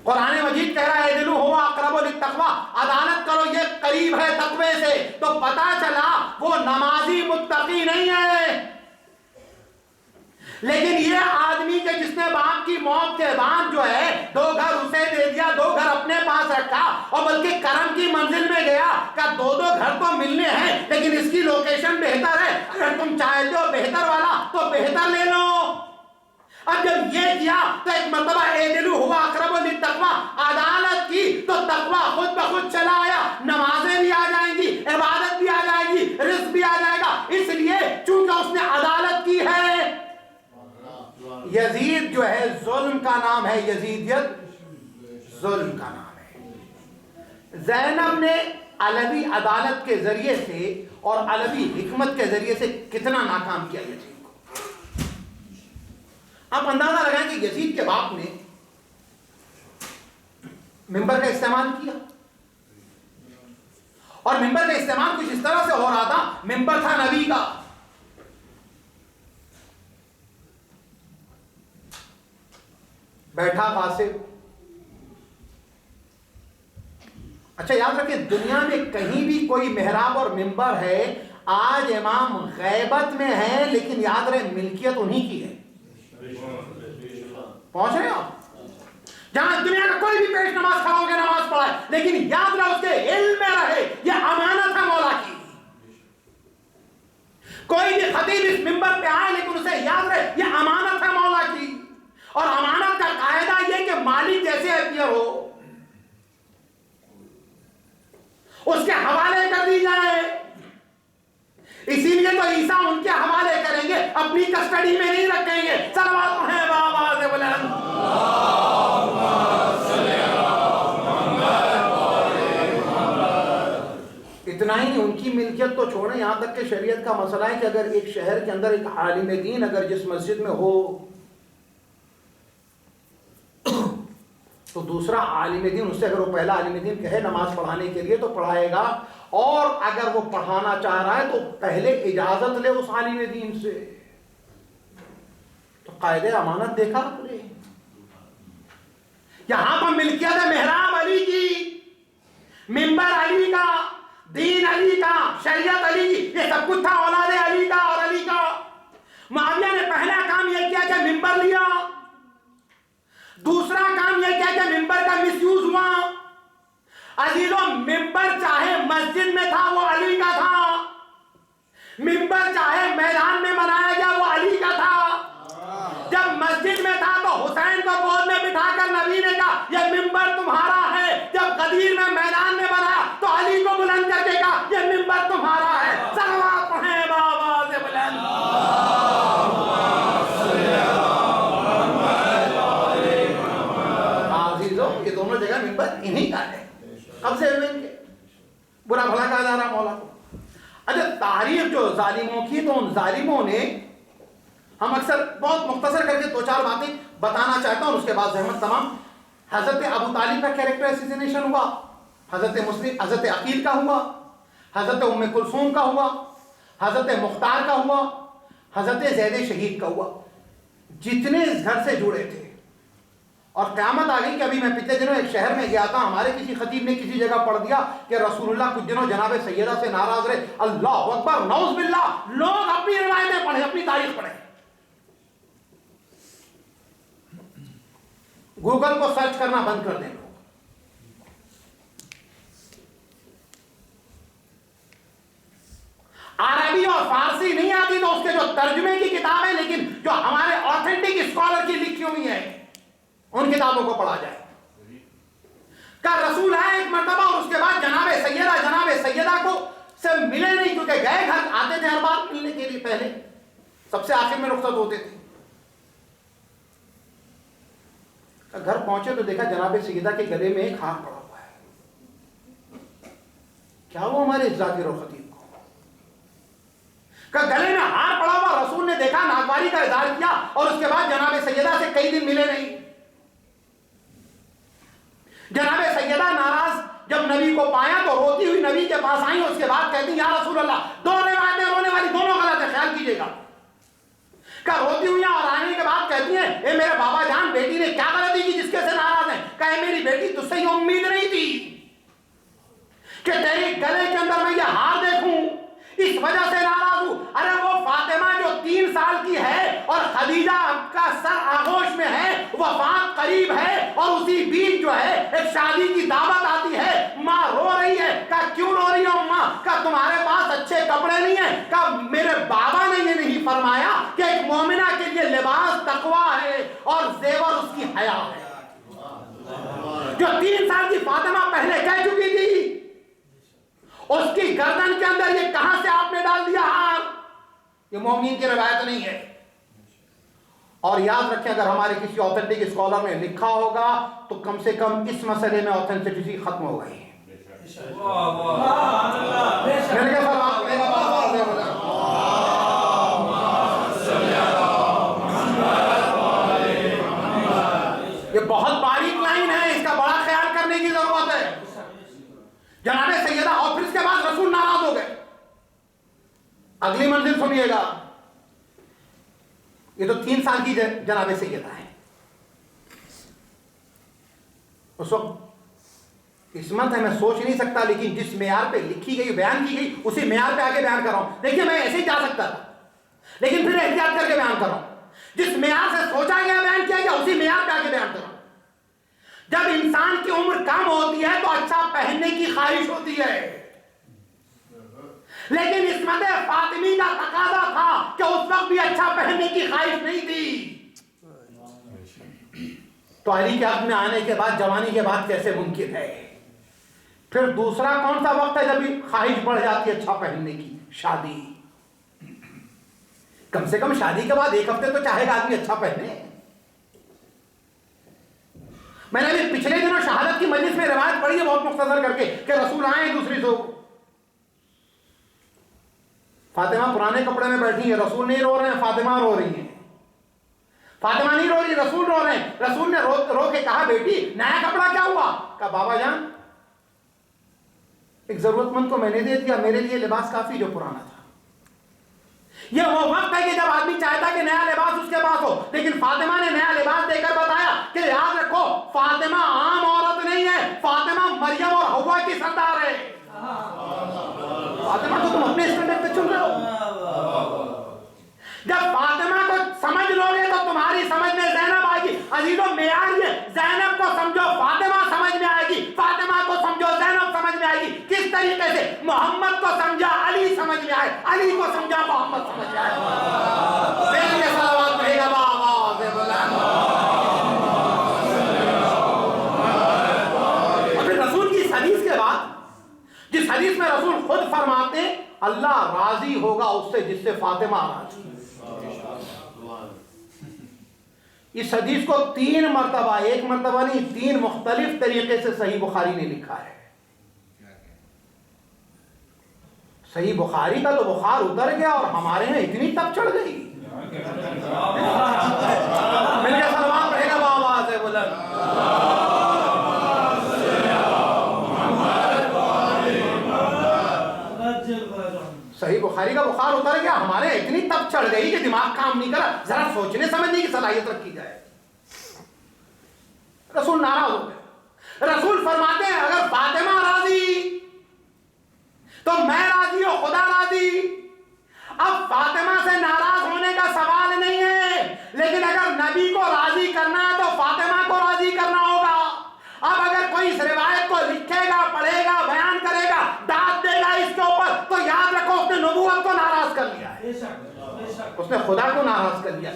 قرآن مجید کہہ رہا ہے اعدلوا ہوا اقرب للتقوی، عدالت کرو یہ قریب ہے تقوی سے۔ تو پتا چلا وہ نمازی متقی نہیں ہے، لیکن یہ آدمی کے جس نے باپ کی موت کے بعد جو ہے 2 گھر اسے دے دیا، 2 گھر اپنے پاس رکھا، اور بلکہ کرم کی منزل میں گیا کہ 2 گھر تو ملنے ہیں لیکن اس کی لوکیشن بہتر ہے، اگر تم چاہتے ہو بہتر والا تو بہتر لے لو۔ اب جب یہ کیا تو ایک مرتبہ اعدلوا ہوا اقرب للتقوی، عدالت کی تو تقوی خود بخود چلا آیا، نمازیں بھی آ جائیں گی، عبادت بھی آ جائے گی، رزق بھی آ جائے گا، اس لیے چونکہ اس نے عدالت کی ہے۔ یزید جو ہے ظلم کا نام ہے، یزیدیت ظلم کا نام ہے۔ زینب نے علوی عدالت کے ذریعے سے اور علوی حکمت کے ذریعے سے کتنا ناکام کیا یزید کو۔ آپ اندازہ لگائیں کہ یزید کے باپ نے ممبر کا استعمال کیا، اور ممبر کا استعمال کچھ اس طرح سے ہو رہا تھا، ممبر تھا نبی کا، بیٹھا قاسم۔ اچھا یاد رکھیں، دنیا میں کہیں بھی کوئی محراب اور ممبر ہے، آج امام غیبت میں ہے لیکن یاد رہے ملکیت انہی کی ہے۔ پہنچ رہے آپ؟ جہاں دنیا کا کوئی بھی پیش نماز کھڑا ہو کے نماز پڑھا ہے، لیکن یاد رہے اس کے علم میں رہے یہ امانت ہے مولا کی۔ کوئی بھی خطیب اس ممبر پہ آئے لیکن اسے یاد رہے یہ امانت ہے مولا کی، اور امانت کا قاعدہ یہ کہ مالک جیسے اپیئر ہو اس کے حوالے کر دی جائے۔ اسی لیے تو عیسیٰ ان کے حوالے کریں گے، اپنی کسٹڈی میں نہیں رکھیں گے۔ صلوات پڑھیں بآواز بلند۔ اتنا ہی نہیں، ان کی ملکیت تو چھوڑیں، یہاں تک کہ شریعت کا مسئلہ ہے کہ اگر ایک شہر کے اندر ایک عالم دین اگر جس مسجد میں ہو تو دوسرا عالم دین اس سے اگر وہ پہلا عالم دین کہے نماز پڑھانے کے لیے تو پڑھائے گا، اور اگر وہ پڑھانا چاہ رہا ہے تو پہلے اجازت لے اس عالم دین سے۔ تو قاعدے امانت دیکھا آپ نے، یہاں پر ملکیت ہے محراب علی کی، ممبر علی کا، دین علی کا، شریعت علی کی، یہ سب کچھ تھا اولاد علی کا اور علی کا۔ معاویہ نے پہلا کام یہ کیا کہ ممبر لیا، دوسرا کام یہ کیا کہ ممبر کا مس یوز ہوا۔ عزیزوں ممبر چاہے مسجد میں تھا وہ علی کا تھا، ممبر چاہے میدان میں بنایا گیا وہ علی کا تھا۔ جب مسجد میں تھا تو حسین کو گود میں بٹھا کر نبی نے کہا یہ ممبر تمہارا ہے، جب غدیر میں میدان میں بنایا تو علی کو بلند کر کے کہا یہ ممبر تمہارا ہے۔ صلوات پڑھیں بآواز بلند۔ یہ دونوں جگہ ممبر انہی کا ہے، کب سے ہوئے ان کے، برا بھلا کہا جا رہا مولا کو۔ اچھا تاریخ جو ظالموں کی، تو ان ظالموں نے، ہم اکثر بہت مختصر کر کے 2-4 باتیں بتانا چاہتا ہوں اور اس کے بعد زحمت تمام۔ حضرت ابو طالب کا کیریکٹر اسیسینیشن ہوا، حضرت مسلم، حضرت عقیل کا ہوا، حضرت ام کلثوم کا ہوا، حضرت مختار کا ہوا، حضرت زید شہید کا ہوا، جتنے اس گھر سے جڑے تھے۔ اور قیامت آ گئی کہ ابھی میں پچھلے دنوں ایک شہر میں گیا تھا، ہمارے کسی خطیب نے کسی جگہ پڑھ دیا کہ رسول اللہ کچھ دنوں جناب سیدہ سے ناراض رہے، اللہ اکبر، نعوذ باللہ۔ لوگ اپنی روایتیں پڑھیں، اپنی تاریخ پڑھیں۔ گوگل کو سرچ کرنا بند کر دیں لوگ. عربی اور فارسی نہیں آتی تو اس کے جو ترجمے کی کتابیں، لیکن جو ہمارے آتھینٹک اسکالر کی لکھی ہوئی ہیں ان کتابوں کو پڑھا جائے. کہ رسول آئے ایک مرتبہ اور اس کے بعد جناب سیدہ کو سے ملے نہیں، کیونکہ گئے گھر آتے تھے ہر بار ملنے کے لیے، پہلے سب سے آخر میں رخصت ہوتے تھے. گھر پہنچے تو دیکھا جناب سیدہ کے گلے میں ایک ہار پڑا ہوا ہے. کیا وہ ہمارے ذاکر و خطیب کو کہ گلے میں ہار پڑا ہوا؟ رسول نے دیکھا، ناگواری کا اظہار کیا اور اس کے بعد جناب سیدہ سے کئی دن ملے نہیں. جناب سیدہ ناراض جب نبی کو پایا تو روتی ہوئی نبی کے پاس آئی. اس کے بعد کہتی یا رسول اللہ، دو روایتیں رونے والی دونوں غلط ہے، خیال کیجئے گا. کہ روتی ہوئی اور آنے کے بعد کہتی ہیں اے میرے بابا جان، بیٹی نے کیا غلطی کی جس کے سے ناراض ہیں؟ کہ اے میری بیٹی، تجھ سے یہ امید نہیں تھی کہ تیرے گلے کے اندر میں یہ ہار دیکھوں، اس وجہ سے ناراض ہوں. ارے وہ فاطمہ جو 3 سال کی ہے اور خدیجہ کا سر آغوش میں ہے، وفات قریب ہے، اور اسی بیچ جو ہے ایک شادی کی دعوت آتی ہے، ماں رو رہی ہے. کہ کیوں رو رہی ہو ماں؟ کہ تمہارے پاس اچھے کپڑے نہیں ہیں. کہ میرے بابا نے یہ نہیں فرمایا کہ ایک مومنہ کے لیے لباس تقویٰ ہے اور زیور اس کی حیا ہے؟ جو 3 سال کی فاطمہ پہلے کہہ چکی تھی، اس کی گردن کے اندر یہ کہاں سے آپ نے ڈال دیا ہار؟ یہ مومنین کی روایت نہیں ہے. اور یاد رکھیں اگر ہمارے کسی آتھینٹک اسکالر نے لکھا ہوگا تو کم سے کم اس مسئلے میں آتھینٹسٹی ختم ہو گئی. یہ بہت باریک لائن ہے، اس کا بڑا خیال کرنے کی ضرورت ہے. جناب سیدہ اور پھر اس کے بعد رسول ناراض ہو گئے. اگلی منزل سنیے گا. یہ تو 3 سال کی جناب سیدہ ہے. اس وقت عصمت ہے میں سوچ نہیں سکتا، لیکن جس معیار پہ لکھی گئی بیان کی گئی اسی معیار پہ آگے بیان کر رہا ہوں. دیکھیے میں ایسے ہی جا سکتا تھا، لیکن پھر احتیاط کر کے بیان کر رہا ہوں. جس معیار سے سوچا گیا بیان کیا گیا اسی معیار پہ آگے بیان کر رہا ہوں. جب انسان کی عمر کم ہوتی ہے تو اچھا پہننے کی خواہش ہوتی ہے، لیکن عصمت فاطمی کا تقاضا تھا کہ اس وقت بھی اچھا پہننے کی خواہش نہیں تھی. تو علی کے حق میں آنے کے بعد، جوانی کے بعد کیسے ممکن ہے؟ پھر دوسرا کون سا وقت ہے جب خواہش بڑھ جاتی ہے اچھا پہننے کی؟ شادی. کم سے کم شادی کے بعد 1 ہفتے تو چاہے گا آدمی اچھا پہنے. میں نے ابھی پچھلے دنوں شہادت کی مجلس میں روایت پڑھی ہے بہت مختصر کر کے کہ رسول آئے دوسری سو، فاطمہ پرانے کپڑے میں بیٹھی ہے، رسول نہیں رو رہے ہیں، فاطمہ رو رہی ہیں. فاطمہ نہیں رو رہی، رسول رو رہے ہیں. رسول نے رو کے کہا بیٹی نیا کپڑا کیا ہوا؟ کہا بابا جان ایک ضرورت مند کو میں نے دے دیا، میرے لیے لباس کافی جو پرانا تھا. یہ وہ وقت ہے کہ جب آدمی چاہتا کہ نیا لباس اس کے پاس ہو، لیکن فاطمہ نے نیا لباس دے کر بتایا کہ یاد رکھو فاطمہ عام عورت نہیں ہے، فاطمہ مریم اور حوا کی سردار ہے. فاطمہ کو تم اپنے اسٹینڈرڈ پہ چن رہے ہو. جب فاطمہ کو سمجھ لو گے تو تمہاری سمجھ میں زینب آئے گی. عزیزوں معیار یہ زینب کو سمجھو فاطمہ سمجھ میں آئے گی، فاطمہ کو سمجھو زینب سمجھ میں آئے گی. کس طریقے سے؟ محمد کو سمجھا علی سمجھ میں آئے، علی کو سمجھا محمد سمجھ میں آئے. بیٹھ کے صلوات پڑھے گا بآواز بلند. اور پھر رسول کی اس حدیث کے بعد، جس حدیث میں رسول خود فرماتے اللہ راضی ہوگا اس سے جس سے فاطمہ راضی. اس حدیث کو 3 مرتبہ، 1 مرتبہ نہیں 3 مختلف طریقے سے صحیح بخاری نے لکھا ہے. صحیح بخاری کا تو بخار اتر گیا اور ہمارے میں اتنی تب چڑھ گئی. مل کے سلمان پڑھے گا بآواز ہے بلند. صحیح بخاری کا بخار اتر گیا، ہمارے اتنی تب چڑھ گئی کہ دماغ کام نہیں کرا، ذرا سوچنے سمجھنے کی صلاحیت رکھی جائے. رسول ناراض ہو گئے. رسول فرماتے ہیں اگر فاطمہ راضی تو میں راضی ہوں، خدا راضی. اب فاطمہ سے ناراض ہونے کا سوال نہیں ہے، لیکن اگر نبی کو راضی کرنا ہے تو فاطمہ کو راضی اس نے خدا کو ناراض کر دیا.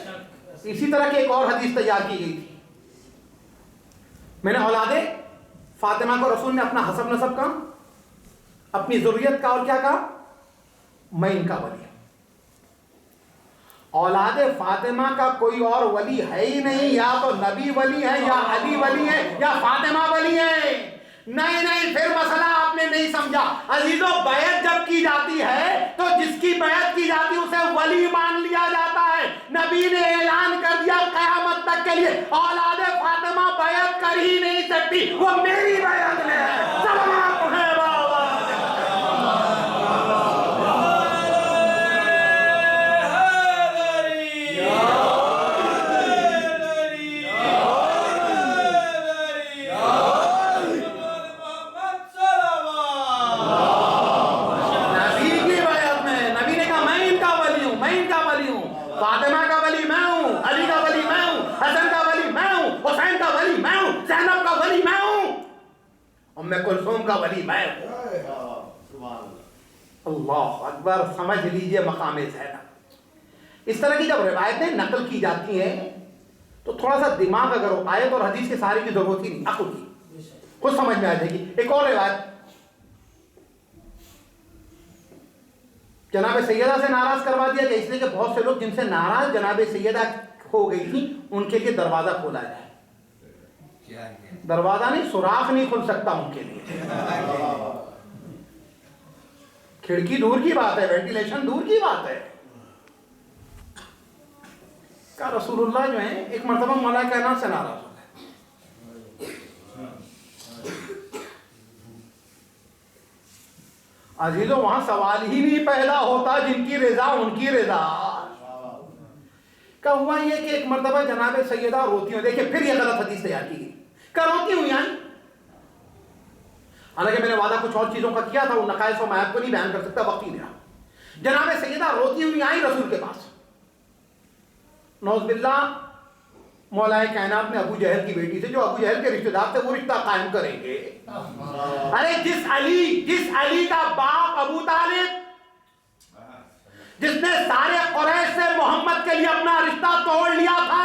اسی طرح کی ایک اور حدیث تیار کی گئی تھی. میں نے اولاد فاطمہ کو رسول نے اپنا حسب نسب کہا, اپنی ذریت کا, اور کیا کہا, میں ان کا ولی ہوں. اولاد فاطمہ کا کوئی اور ولی ہے ہی نہیں, یا تو نبی ولی ہے, یا علی ولی ہے, یا فاطمہ ولی ہے. نہیں, پھر مسئلہ آپ نے نہیں سمجھا. عزیزو, بیعت جب کی جاتی ہے تو جس کی بیعت کی جاتی ہے اسے ولی مان لیا جاتا ہے. نبی نے اعلان کر دیا قیامت تک کے لیے, اولاد فاطمہ بیعت کر ہی نہیں سکتی, وہ میری بیعت میں ہے. سلام ہے بابا. کلثوم کا ولی میں ہوں. اللہ اکبر. سمجھ لیجئے مقام زینب. اس طرح کی جب روایتیں نقل کی جاتی ہیں تو تھوڑا سا دماغ, اگر آیت اور حدیث کے سارے کی ضرورت ہی نہیں, عقل کی خود سمجھ میں آ جائے گی. ایک اور روایت, جناب سیدہ سے ناراض کروا دیا گیا, اس لیے کہ بہت سے لوگ جن سے ناراض جناب سیدہ ہو گئی تھی ان کے لیے دروازہ کھولا جائے. دروازہ نہیں, سوراخ نہیں کھل سکتا ان کے لیے. کھڑکی دور کی بات ہے, وینٹیلیشن دور کی بات ہے. کہ رسول اللہ جو ہیں ایک مرتبہ مولا کائنات سے ناراض ہو گئے. عزیزو, وہاں سوال ہی نہیں پیدا ہوتا جن کی رضا ان کی رضا. کہ ہوا یہ کہ ایک مرتبہ جناب سیدہ روتی ہوں. دیکھیں پھر یہ غلط حدیث تیار کی گئی. روتی ہوئی آئی, حالانکہ میں نے وعدہ کچھ اور چیزوں کا کیا تھا, وہ نقائص و معیب کو نہیں بیان کر سکتا, وقت ہی نہیں رہا. جناب سیدہ روتی ہوئی آئی رسول کے پاس. نعوذ باللہ, مولا کائنات نے ابو جہل کی بیٹی سے, جو ابو جہل کے رشتہ دار تھے, وہ رشتہ قائم کریں گے. ارے جس علی کا باپ ابو طالب, جس نے سارے قریش سے محمد کے لیے اپنا رشتہ توڑ لیا تھا,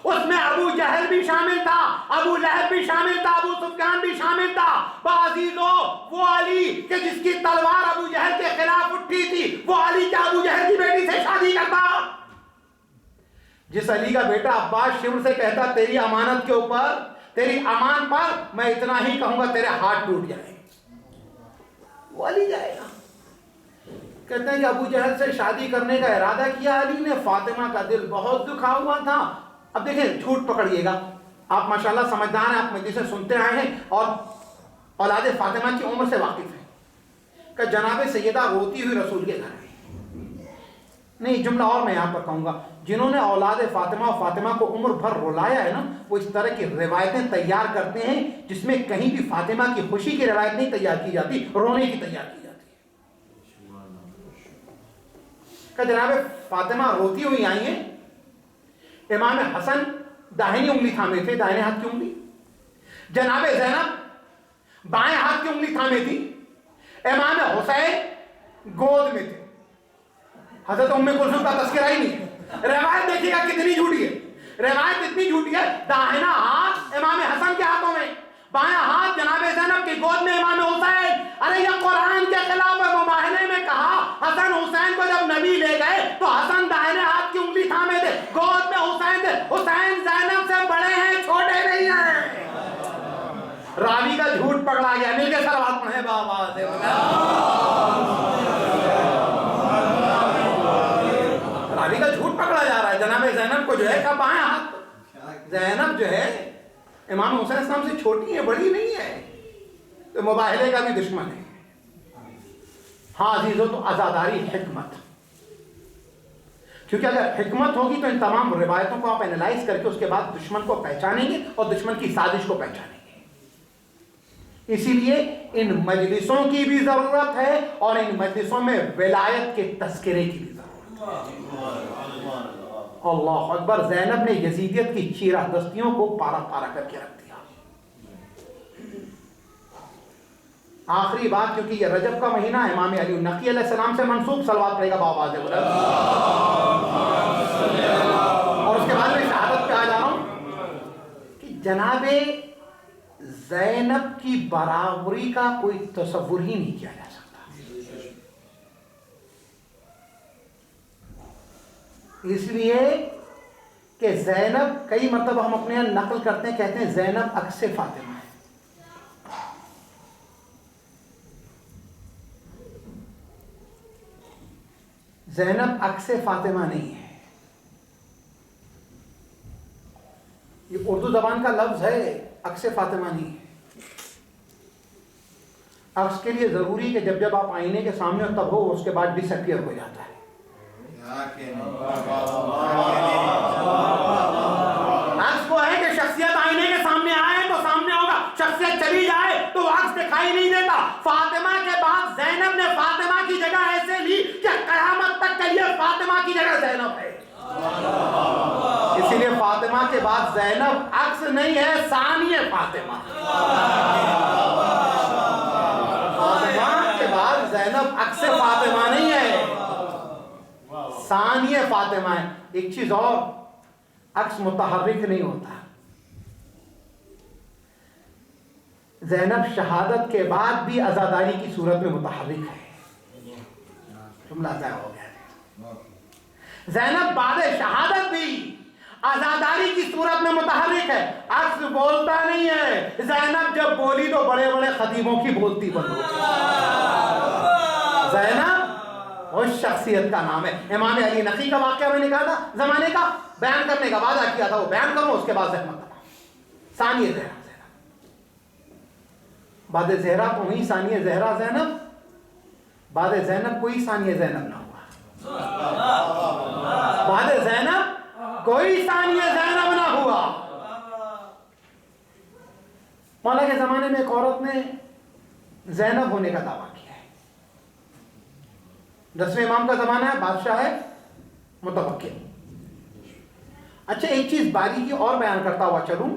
اس میں ابو جہل بھی شامل تھا, ابو لہب بھی شامل تھا, ابو سفیان بھی شامل تھا. عزیزو, وہ علی کہ جس کی تلوار ابو جہل کے خلاف اٹھی تھی, وہ علی کیا ابو جہل کی بیٹی سے شادی کرتا؟ جس علی کا بیٹا عباس شمر سے کہتا تیری امانت کے اوپر, تیری امان پر میں اتنا ہی کہوں گا تیرے ہاتھ ٹوٹ جائیں, وہ علی جائے گا. کہتے ہیں کہ ابو جہل سے شادی کرنے کا ارادہ کیا علی نے. فاطمہ کا دل بہت دکھا ہوا تھا. اب دیکھیں, جھوٹ پکڑیے گا, آپ ماشاءاللہ سمجھدار ہیں, آپ مجلس سے سنتے آئے ہیں اور اولاد فاطمہ کی عمر سے واقف ہیں. کہ جناب سیدہ روتی ہوئی رسول کے گھر آئی. نہیں, جملہ اور میں یہاں پر کہوں گا, جنہوں نے اولاد فاطمہ اور فاطمہ کو عمر بھر رلایا ہے نا, وہ اس طرح کی روایتیں تیار کرتے ہیں جس میں کہیں بھی فاطمہ کی خوشی کی روایت نہیں تیار کی جاتی, رونے کی تیار کی جاتی ہے. کہ جناب فاطمہ روتی ہوئی آئی ہیں. امام حسن داہنی انگلی تھامے تھے, دائیں ہاتھ کی انگلی. جناب زینب بائیں ہاتھ کی انگلی تھامے تھی. امام حسین گود میں تھے. حضرت ام کلثوم کا تذکرہ ہی نہیں ہے. روایت دیکھیے گا کتنی جھوٹی ہے, روایت اتنی جھوٹی ہے. داہنا ہاتھ امام حسن کے ہاتھوں میں, بائیں ہاتھ جناب زینب کی گود میں امام حسین. ارے یہ قرآن کے خلاف مباہنے میں کہا, حسن حسین کو جب نبی لے گئے تو حسن دائیں ہاتھ کی انگلی تھامے تھے, گود میں حسین تھے. حسین زینب سے بڑے ہیں, چھوٹے نہیں ہیں. راوی کا جھوٹ پکڑا گیا. مل کے صلوات پڑھیں بابا سے. راوی کا جھوٹ پکڑا جا رہا ہے. جناب زینب کو جو ہے کہ بائیں ہاتھ, زینب جو ہے امام حسین السلام سے چھوٹی ہے, بڑی نہیں ہے, تو مباہلے کا بھی دشمن ہے. ہاں عزیزو, تو عزاداری حکمت, کیونکہ اگر حکمت ہوگی تو ان تمام روایتوں کو آپ اینالائز کر کے اس کے بعد دشمن کو پہچانیں گے اور دشمن کی سازش کو پہچانیں گے. اسی لیے ان مجلسوں کی بھی ضرورت ہے اور ان مجلسوں میں ولایت کے تذکرے کی بھی ضرورت ہے. اللہ اکبر. زینب نے یزیدیت کی چیرہ دستیوں کو پارا پارا کر کے رکھ دیا. آخری بات، کیونکہ یہ رجب کا مہینہ ہے، امام علی النقی علیہ السلام سے منسوب صلوات پڑے گا بآواز بلند، اور اس کے بعد میں شہادت پہ آ جا رہا ہوں کہ جناب زینب کی برابری کا کوئی تصور ہی نہیں کیا جا سکتا، اس لیے کہ زینب کئی مرتبہ ہم اپنے یہاں نقل کرتے ہیں، کہتے ہیں زینب عکس فاطمہ ہے. زینب عکس فاطمہ نہیں ہے، یہ اردو زبان کا لفظ ہے، عکس فاطمہ نہیں ہے. عکس کے لیے ضروری کہ جب آپ آئینے کے سامنے ہو تب ہو، اس کے بعد ڈس اپیئر ہو جاتا ہے. عکس وہ ہے کہ شخصیت آئینے کے سامنے آئے تو سامنے ہوگا، شخصیت چلی جائے تو عکس دکھائی نہیں دیتا. فاطمہ کے بعد زینب نے فاطمہ کی جگہ ایسے لی کہ قیامت تک کے لیے فاطمہ کی جگہ زینب ہے. اسی لیے فاطمہ کے بعد زینب عکس نہیں ہے، ثانی فاطمہ. فاطمہ کے بعد زینب عکس فاطمہ نہیں ہے، ثانی فاطمہ ہے. ایک چیز اور، عکس متحرک نہیں ہوتا. زینب شہادت کے بعد بھی عزاداری کی صورت میں متحرک ہے. جملہ طے ہو گیا. زینب بعد شہادت بھی عزاداری کی صورت میں متحرک ہے. عکس بولتا نہیں ہے. زینب جب بولی تو بڑے بڑے خطیبوں کی بولتی بند ہو گئی. زینب اس شخصیت کا نام ہے. امام علی نقی کا واقعہ میں نے کہا تھا، زمانے کا بیان کرنے کا وعدہ کیا تھا، وہ بیان کروں، اس کے بعد زحمت ثانی زہرا. بعد زہرا کو ہی ثانی زہرا زینب، بعد زینب کوئی ثانی زینب نہ ہوا. بعد زینب کوئی ثانی زینب نہ ہوا. مولا کے زمانے میں ایک عورت نے زینب ہونے کا دعویٰ کیا ہے. 10ویں امام کا زمانہ ہے، بادشاہ ہے متوکل. اچھا ایک چیز باریکی اور بیان کرتا ہوا چلوں،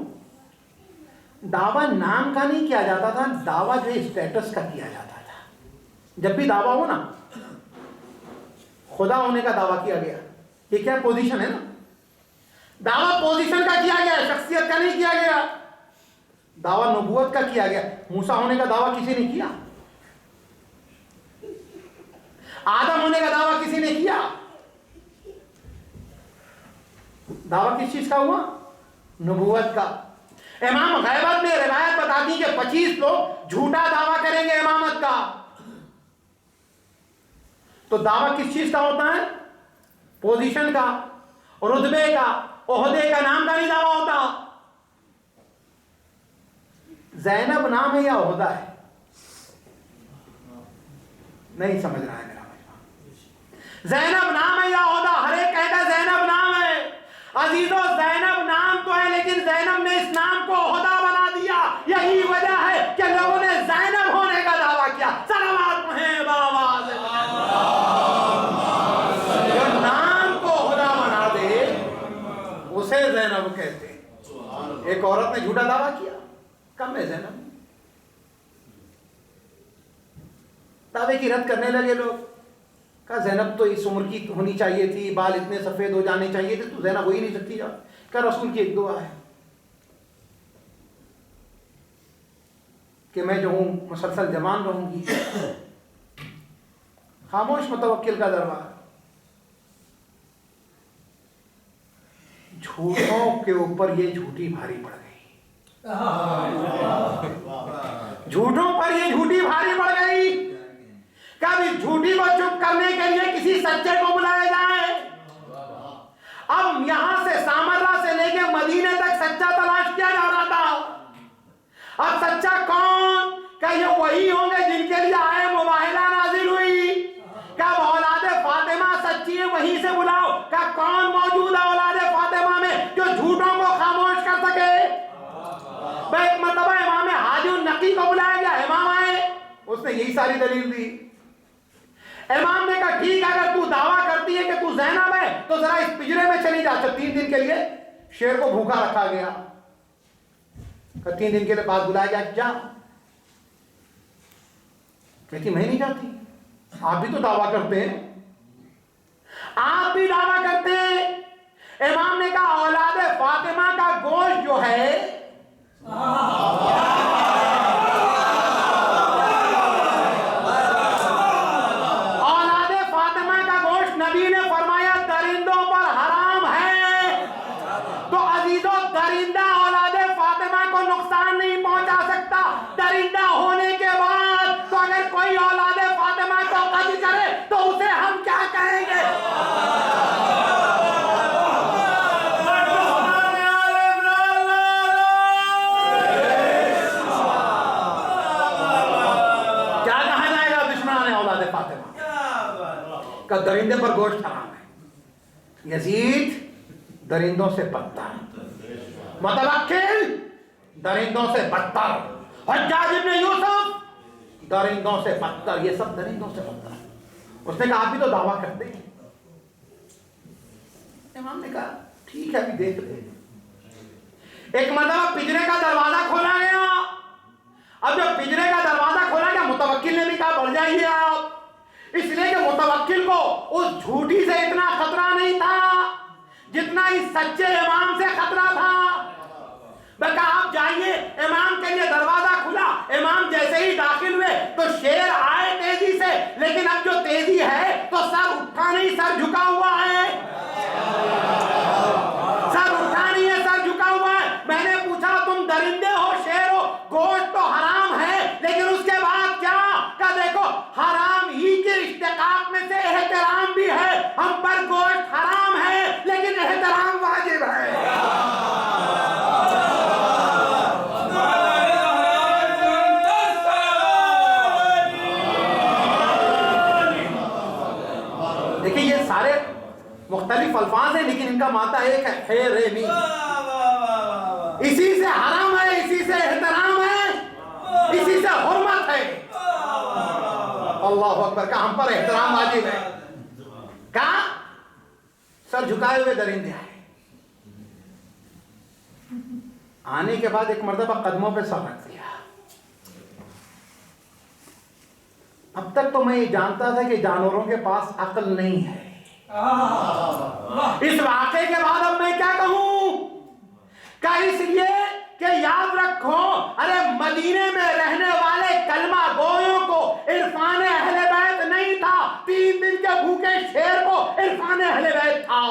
دعویٰ نام کا نہیں کیا جاتا تھا، دعویٰ جو اسٹیٹس کا کیا جاتا تھا. جب بھی دعویٰ ہو نا، خدا ہونے کا دعویٰ کیا گیا، یہ کیا پوزیشن ہے نا، دعویٰ پوزیشن کا کیا گیا، شخصیت کا نہیں کیا گیا. دعویٰ نبوت کا کیا گیا. موسیٰ ہونے کا دعویٰ کسی نے کیا؟ آدم ہونے کا دعویٰ کسی نے کیا؟ دعویٰ کس چیز کا ہوا؟ نبوت کا. امام غیبت میں روایت بتاتی کہ 25 لوگ جھوٹا دعویٰ کریں گے امامت کا. تو دعویٰ کس چیز کا ہوتا ہے؟ پوزیشن کا، رتبے کا، عہدے کا، نام کا نہیں دعویٰ ہوتا. زینب نام ہے یا عہدہ ہے؟ نہیں سمجھ رہا ہے میرا مجمع. زینب نام ہے یا عہدہ؟ ہر ایک کہتا ہے زینب نام ہے. عزیزو زینب نام تو ہے، لیکن زینب نے اس نام کو عہدہ بنا دیا. یہی وجہ ہے کہ لوگوں نے زینب ہونے کا دعویٰ کیا. صلوات ہیں بآواز جو نام کو عہدہ بنا دے اسے زینب کہتے ہیں. ایک عورت نے جھوٹا دعویٰ کیا، کم ہے زینب. دعوے کی رد کرنے لگے لوگ. کہا زینب تو اس عمر کی ہونی چاہیے تھی، بال اتنے سفید ہو جانے چاہیے تھے، تو زینب ہو ہی نہیں سکتی. کہا رسول کی ایک دعا ہے کہ میں جو ہوں مسلسل جوان رہوں گی. خاموش متوکل کا دربار. جھوٹوں کے اوپر یہ جھوٹی بھاری پڑ گئی. جھوٹوں پر یہ جھوٹی بھاری پڑ گئی. کبھی جھوٹی کو چپ کرنے کے لیے کسی سچے کو بلایا جائے. اب یہاں سے سامرا سے لے کے مدینے تک سچا تلاش کیا جا رہا تھا. اب سچا کون؟ کہ یہ وہی ہوں گے جن کے لیے آئے مباہلہ نازل ہوئی. کب اولاد فاطمہ سچی ہے وہیں سے بلاؤ. کہ کون موجود ہے اولاد فاطمہ میں جو جھوٹوں کو خاموش کر سکے؟ ایک مرتبہ امام حاجی النقی کو بلایا گیا، امام آئے، اس نے یہی ساری دلیل دی. امام نے کہا ٹھیک، اگر تو دعویٰ کرتی ہے کہ تو زینب ہے تو ذرا اس پجرے میں چلی جا. 3 دن کے لیے شیر کو بھوکا رکھا گیا. 3 دن کے لیے بعد بلایا گیا، جا. کہتی میں نہیں جاتی. آپ بھی تو دعویٰ کرتے ہیں, آپ بھی دعویٰ کرتے ہیں. امام نے کہا اولاد فاطمہ کا گوشت جو ہے کا درندے پر گوشت حرام ہے. یزید درندوں سے بدتر, متوکل درندوں سے بدتر, حجاج ابن یوسف درندوں سے بدتر, یہ سب درندوں سے بدتر. اس نے کہا آپ بھی تو دعویٰ کرتے ہیں. امام نے کہا ٹھیک ہے ابھی دیکھ لیں. ایک مرتبہ پنجرے کا دروازہ کھولا گیا. اب جب پنجرے کا دروازہ کھولا گیا متوکل نے بھی کہا بڑھ جائیے آپ, اس لیے کہ متوکل کو اس جھوٹی سے اتنا خطرہ نہیں تھا جتنا اس سچے امام سے خطرہ تھا. بلکہ آپ جائیے. امام کے لیے دروازہ کھلا, امام جیسے ہی داخل ہوئے تو شیر آئے تیزی سے, لیکن اب جو تیزی ہے تو سر اٹھا نہیں سر جھکا ہوا ہے, سر اٹھا نہیں ہے سر جھکا ہوا ہے. میں نے پوچھا تم درندے ہو شیر ہو, گوشت تو حرام ہے لیکن اس کے بعد کیا؟ کہ دیکھو حرام ہی کے اشتقاق میں سے احترام بھی ہے. ہم پر گوشت حرام ہے لیکن احترام واجب ہے. دیکھیں یہ سارے مختلف الفاظ ہیں لیکن ان کا مادہ ایک ہے, حیرمی. اسی سے حرام ہے, اسی سے احترام ہے, اسی سے حرمت ہے. اللہ اکبر. کا ہم پر احترام واجب ہے. کہا سر جھکائے ہوئے درندے آئے. آنے کے بعد ایک مرتبہ قدموں پہ سر رکھ دیا. اب تک تو میں یہ جانتا تھا کہ جانوروں کے پاس عقل نہیں ہے. اس واقعے کے بعد اب میں کیا کہوں؟ کہ اس لیے کہ یاد رکھو, ارے مدینے میں رہنے والے کلمہ گویوں کو عرفان اہل بیت نہیں تھا, 3 دن کے بھوکے شیر کو عرفان اہل بیت تھا.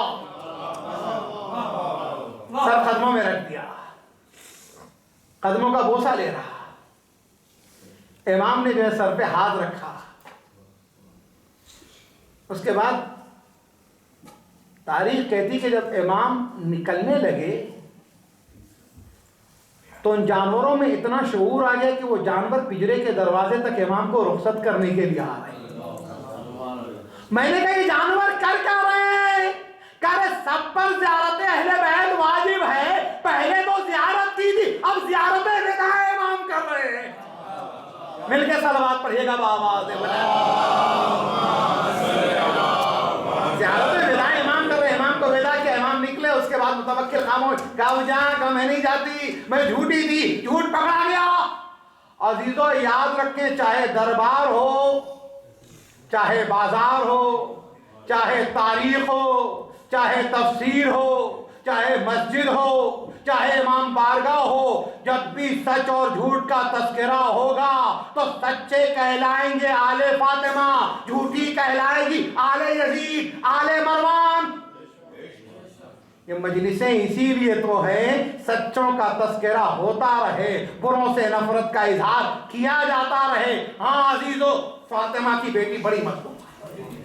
سر قدموں میں رکھ دیا, قدموں کا بوسہ لے رہا. امام نے جو ہے سر پہ ہاتھ رکھا. اس کے بعد تاریخ کہتی کہ جب امام نکلنے لگے تو ان جانوروں میں اتنا شعور آ گیا کہ وہ جانور پنجرے کے دروازے تک امام کو رخصت کرنے کے لیے آ رہے ہیں. میں نے کہا یہ جانور کر کیا رہے ہیں؟ کہ سب پر زیارت اہل بیت واجب ہے, پہلے تو زیارت کی تھی, اب زیارت وداع امام کر رہے ہیں. مل کے صلوات پڑھیے گا بآواز زیارت وداع امام کر رہے ہیں. امام کو ودا کیا, امام نکلے, اس کے بعد متوکل خاموش. کہا جہاں کہ میں نہیں جاتی, میں جھوٹی تھی, جھوٹ پکڑا گیا. عزیزو یاد رکھیں, چاہے دربار ہو, چاہے بازار ہو, چاہے تاریخ ہو, چاہے تفسیر ہو, چاہے مسجد ہو, چاہے امام بارگاہ ہو, جب بھی سچ اور جھوٹ کا تذکرہ ہوگا تو سچے کہلائیں گے آل فاطمہ, جھوٹی کہلائے گی آل یزید, آل مروان. یہ مجلسیں اسی لیے تو ہے سچوں کا تذکرہ ہوتا رہے, بروں سے نفرت کا اظہار کیا جاتا رہے. ہاں عزیزو, فاطمہ کی بیٹی بڑی مظلوم ہے,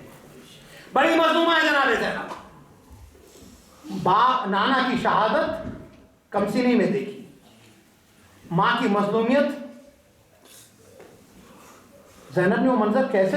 بڑی مظلوم ہے جناب زینب. نانا کی شہادت کمسینی میں دیکھی, ماں کی مظلومیت. زینب نے وہ منظر کیسے